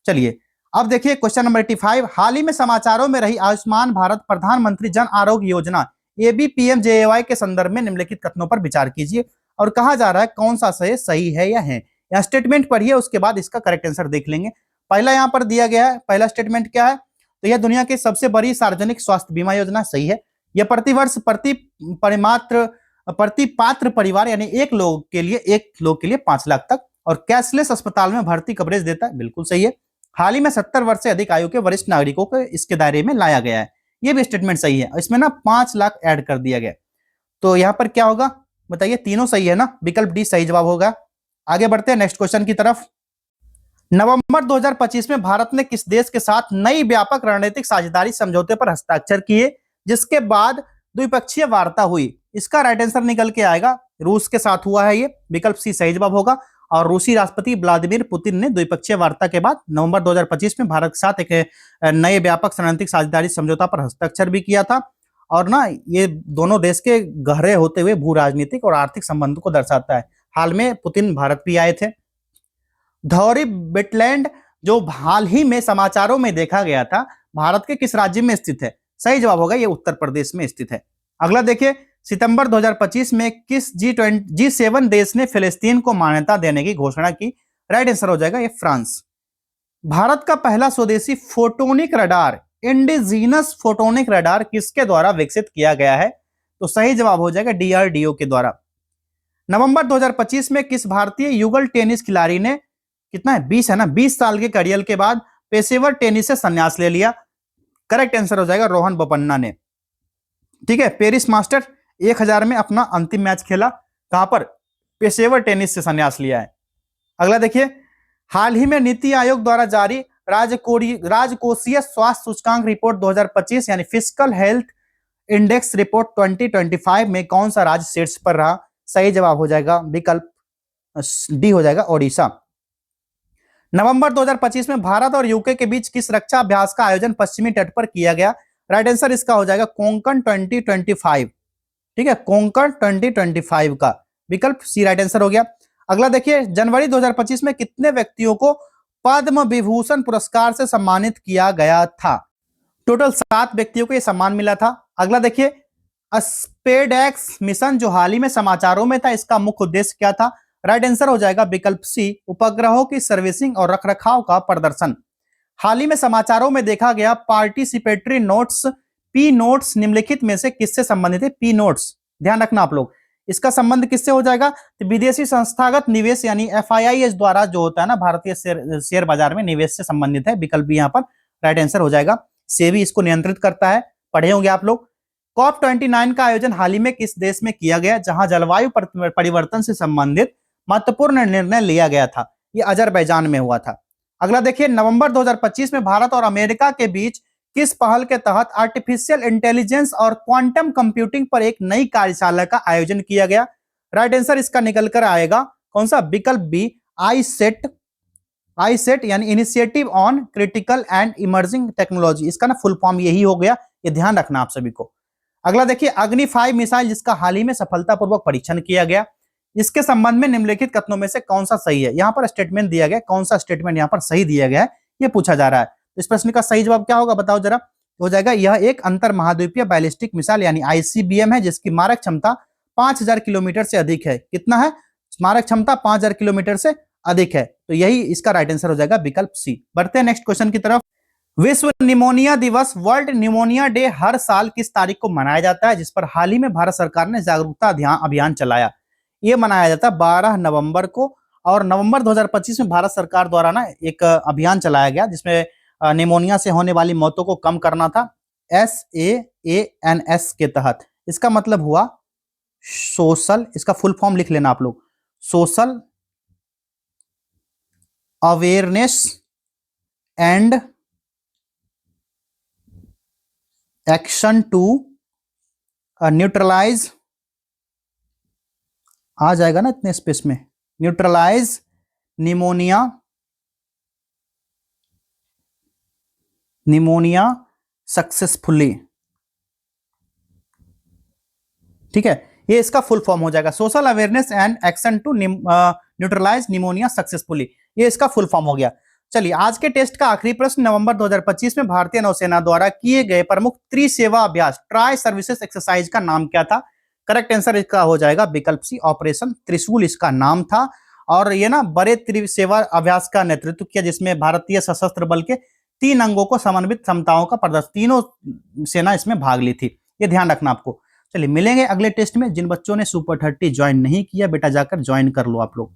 चलिए अब देखिए क्वेश्चन नंबर 85। हाल ही में समाचारों में रही आयुष्मान भारत प्रधानमंत्री जन आरोग्य योजना ABPMJAY के संदर्भ में निम्नलिखित कथनों पर विचार कीजिए। और कहा जा रहा है कौन सा सही है या है। यहाँ स्टेटमेंट पढ़िए, उसके बाद इसका करेक्ट आंसर देख लेंगे। पहला यहाँ पर दिया गया है, पहला स्टेटमेंट क्या है, तो यह दुनिया की सबसे बड़ी सार्वजनिक स्वास्थ्य बीमा योजना, सही है। यह प्रतिवर्ष प्रति पात्र परिवार यानी एक लोग के लिए 5 लाख तक और कैशलेस अस्पताल में भर्ती कवरेज देता है, बिल्कुल सही है। हाल ही में 70 वर्ष से अधिक आयु के वरिष्ठ नागरिकों को इसके दायरे में लाया गया है, ये भी स्टेटमेंट सही है। इसमें ना 5 लाख ऐड कर दिया गया। तो यहां पर क्या होगा बताइए, तीनों सही है ना, विकल्प डी सही जवाब होगा। आगे बढ़ते हैं नेक्स्ट क्वेश्चन की तरफ। नवंबर 2025 में भारत ने किस देश के साथ नई व्यापक रणनीतिक साझेदारी समझौते पर हस्ताक्षर किए, जिसके बाद द्विपक्षीय वार्ता हुई? इसका राइट आंसर निकल के आएगा रूस के साथ हुआ है, ये विकल्प सी सही जवाब होगा। और रूसी राष्ट्रपति व्लादिमीर पुतिन ने द्विपक्षीय वार्ता के बाद नवंबर 2025 में भारत के साथ एक नए व्यापक रणनीतिक साझेदारी समझौता पर हस्ताक्षर भी किया था। और ना ये दोनों देश के गहरे होते हुए भू राजनीतिक और आर्थिक संबंध को दर्शाता है। हाल में पुतिन भारत भी आए थे। धौरी वेटलैंड जो हाल ही में समाचारों में देखा गया था, भारत के किस राज्य में स्थित है? सही जवाब होगा ये उत्तर प्रदेश में स्थित है। अगला देखिए, सितंबर 2025 में किस G7 देश ने फिलिस्तीन को मान्यता देने की घोषणा की? राइट आंसर हो जाएगा ये फ्रांस। भारत का पहला स्वदेशी photonic radar, indigenous photonic radar किसके द्वारा विकसित किया गया है? तो सही जवाब हो जाएगा DRDO के द्वारा। नवंबर 2025 में किस भारतीय युगल टेनिस खिलाड़ी ने, कितना है 20 है ना, 20 साल के करियर के बाद पेशेवर टेनिस से संन्यास ले लिया? करेक्ट आंसर हो जाएगा रोहन बोपन्ना ने। ठीक है, पेरिस मास्टर 1000 में अपना अंतिम मैच खेला, कहां पर? पेशेवर टेनिस से संन्यास लिया है। अगला देखिए, हाल ही में नीति आयोग द्वारा जारी राजकोषीय स्वास्थ्य सूचकांक रिपोर्ट 2025 यानी फिस्कल हेल्थ इंडेक्स रिपोर्ट 2025 में कौन सा राज्य शीर्ष पर रहा? सही जवाब हो जाएगा विकल्प डी हो जाएगा ओडिशा। नवंबर 2025 में भारत और यूके के बीच किस रक्षा अभ्यास का आयोजन पश्चिमी तट पर किया गया? राइट आंसर इसका हो जाएगा कोंकण 2025। ठीक है, कोंकण 2025 का विकल्प सी राइट आंसर हो गया। अगला देखिए, जनवरी 2025 में कितने व्यक्तियों को पद्म विभूषण पुरस्कार से सम्मानित किया गया था? टोटल 7 व्यक्तियों को यह सम्मान मिला था। अगला देखिए, स्पेडएक्स मिशन जो हाल ही में समाचारों में था, इसका मुख्य उद्देश्य क्या था? राइट आंसर हो जाएगा विकल्प सी उपग्रहों की सर्विसिंग और रखरखाव का प्रदर्शन। हाल ही में समाचारों में देखा गया पार्टिसिपेटरी नोट्स पी नोट्स निम्नलिखित में से किससे संबंधित है? पी नोट्स ध्यान रखना आप लोग, इसका संबंध किससे हो जाएगा? तो विदेशी संस्थागत निवेश यानी FIIs द्वारा जो होता है ना भारतीय शेयर बाजार में निवेश से संबंधित है, विकल्प भी यहाँ पर राइट आंसर हो जाएगा। सेबी इसको नियंत्रित करता है, पढ़े होंगे आप लोग। COP29 का आयोजन हाल ही में किस देश में किया गया जहां जलवायु परिवर्तन से संबंधित महत्वपूर्ण निर्णय लिया गया था? यह अजरबैजान में हुआ था। अगला देखिए, नवंबर 2025 में भारत और अमेरिका के बीच किस पहल के तहत आर्टिफिशियल इंटेलिजेंस और क्वांटम कंप्यूटिंग पर एक नई कार्यशाला का आयोजन किया गया? राइट आंसर इसका निकल कर आएगा कौन सा? विकल्प बी आईसेट यानी initiative on critical and emerging technology, इसका ना फुल फॉर्म यही हो गया, ये ध्यान रखना आप सभी को। अगला देखिए, अग्नि 5 मिसाइल जिसका हाल ही में सफलतापूर्वक परीक्षण किया गया, इसके संबंध में निम्नलिखित कथनों में से कौन सा सही है? यहां पर स्टेटमेंट दिया गया, कौन सा स्टेटमेंट यहां पर सही दिया गया है ये पूछा जा रहा है। इस प्रश्न का सही जवाब क्या होगा बताओ जरा? हो जाएगा यह एक अंतर महाद्वीपीय बैलिस्टिक मिसाइल यानी ICBM है, जिसकी मारक क्षमता 5000 किलोमीटर से अधिक है। कितना है? मारक क्षमता 5000 किलोमीटर से अधिक है। तो यही इसका राइट आंसर हो जाएगा विकल्प सी। बढ़ते हैं नेक्स्ट क्वेश्चन की तरफ। विश्व निमोनिया दिवस वर्ल्ड निमोनिया डे हर साल किस तारीख को मनाया जाता है, जिस पर हाल ही में भारत सरकार ने जागरूकता अभियान चलाया? यह मनाया जाता है 12 नवंबर को। और नवंबर 2025 में भारत सरकार द्वारा ना एक अभियान चलाया गया जिसमें निमोनिया से होने वाली मौतों को कम करना था, SAANS के तहत। इसका मतलब हुआ सोशल, इसका फुल फॉर्म लिख लेना आप लोग, social awareness and action to neutralize आ जाएगा ना इतने स्पेस में, न्यूट्रलाइज निमोनिया सक्सेसफुली। ठीक है, ये इसका फुल फॉर्म हो जाएगा, social awareness and action to neutralise pneumonia successfully, ये इसका फुल फॉर्म हो गया। चलिए आज के टेस्ट का आखिरी प्रश्न, नवंबर 2025 में भारतीय नौसेना द्वारा किए गए प्रमुख त्रिसेवा अभ्यास ट्राई सर्विसेज एक्सरसाइज का नाम क्या था? करेक्ट आंसर इसका हो जाएगा विकल्प सी, ऑपरेशन त्रिशूल इसका नाम था। और ये ना बड़े त्रिसेवा अभ्यास का नेतृत्व किया जिसमें भारतीय सशस्त्र बल के 3 अंगों को समन्वित क्षमताओं का प्रदर्शन, तीनों सेना इसमें भाग ली थी, ये ध्यान रखना आपको। चलिए मिलेंगे अगले टेस्ट में। जिन बच्चों ने सुपर 30 ज्वाइन नहीं किया बेटा जाकर ज्वाइन कर लो आप लोग,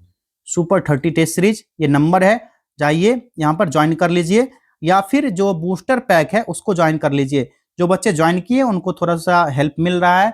सुपर 30 टेस्ट सीरीज ये नंबर है, जाइए यहाँ पर ज्वाइन कर लीजिए, या फिर जो बूस्टर पैक है उसको ज्वाइन कर लीजिए। जो बच्चे ज्वाइन किए उनको थोड़ा सा हेल्प मिल रहा है,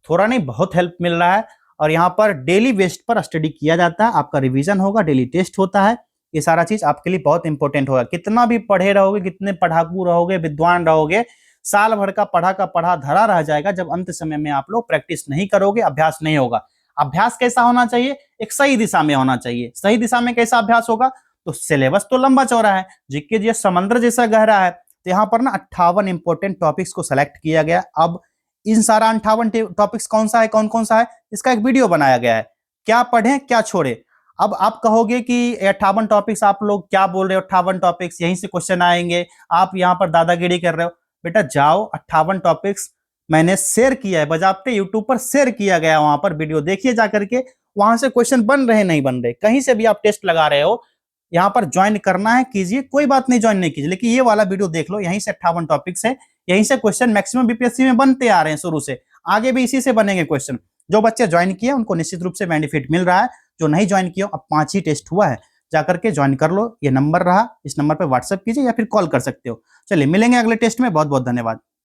थोड़ा नहीं बहुत हेल्प मिल रहा है, और यहाँ पर डेली बेस्ड पर स्टडी किया जाता है, आपका रिवीजन होगा, डेली टेस्ट होता है, ये सारा चीज आपके लिए बहुत इंपॉर्टेंट होगा। कितना भी पढ़े रहोगे, कितने पढ़ाकू रहोगे, विद्वान रहोगे, साल भर का पढ़ा धरा रह जाएगा जब अंत समय में आप लोग प्रैक्टिस नहीं करोगे, अभ्यास नहीं होगा। अभ्यास कैसा होना चाहिए? एक सही दिशा में होना चाहिए। सही दिशा में कैसा अभ्यास होगा? तो सिलेबस तो लंबा चौड़ा है, जीके जी समंदर जैसा गहरा है, तो यहाँ पर ना 58 इंपॉर्टेंट टॉपिक्स को सेलेक्ट किया गया। अब इन सारा 58 टॉपिक्स कौन सा है, कौन कौन सा है, इसका एक वीडियो बनाया गया है, क्या पढ़ें क्या छोड़े। अब आप कहोगे कि 58 टॉपिक्स आप लोग क्या बोल रहे हो, 58 टॉपिक्स यहीं से क्वेश्चन आएंगे, आप यहाँ पर दादागिरी कर रहे हो। बेटा जाओ, 58 टॉपिक्स मैंने शेयर किया है, बजाबते यूट्यूब पर शेयर किया गया, वहां पर वीडियो देखिए जाकर के, वहां से क्वेश्चन बन रहे नहीं बन रहे, कहीं से भी आप टेस्ट लगा रहे हो, यहाँ पर ज्वाइन करना है कीजिए, कोई बात नहीं ज्वाइन नहीं कीजिए, लेकिन ये वाला वीडियो देख लो, यहीं से 58 टॉपिक्स है, यहीं से क्वेश्चन मैक्सिमम बीपीएससी में बनते आ रहे हैं शुरू से, आगे भी इसी से बनेंगे क्वेश्चन। जो बच्चे ज्वाइन किए उनको निश्चित रूप से बेनिफिट मिल रहा है, जो नहीं ज्वाइन किया अब 5 ही टेस्ट हुआ है, जाकर के ज्वाइन कर लो। ये नंबर रहा, इस नंबर पर व्हाट्सएप कीजिए या फिर कॉल कर सकते हो। चलिए मिलेंगे अगले टेस्ट में, बहुत बहुत धन्यवाद।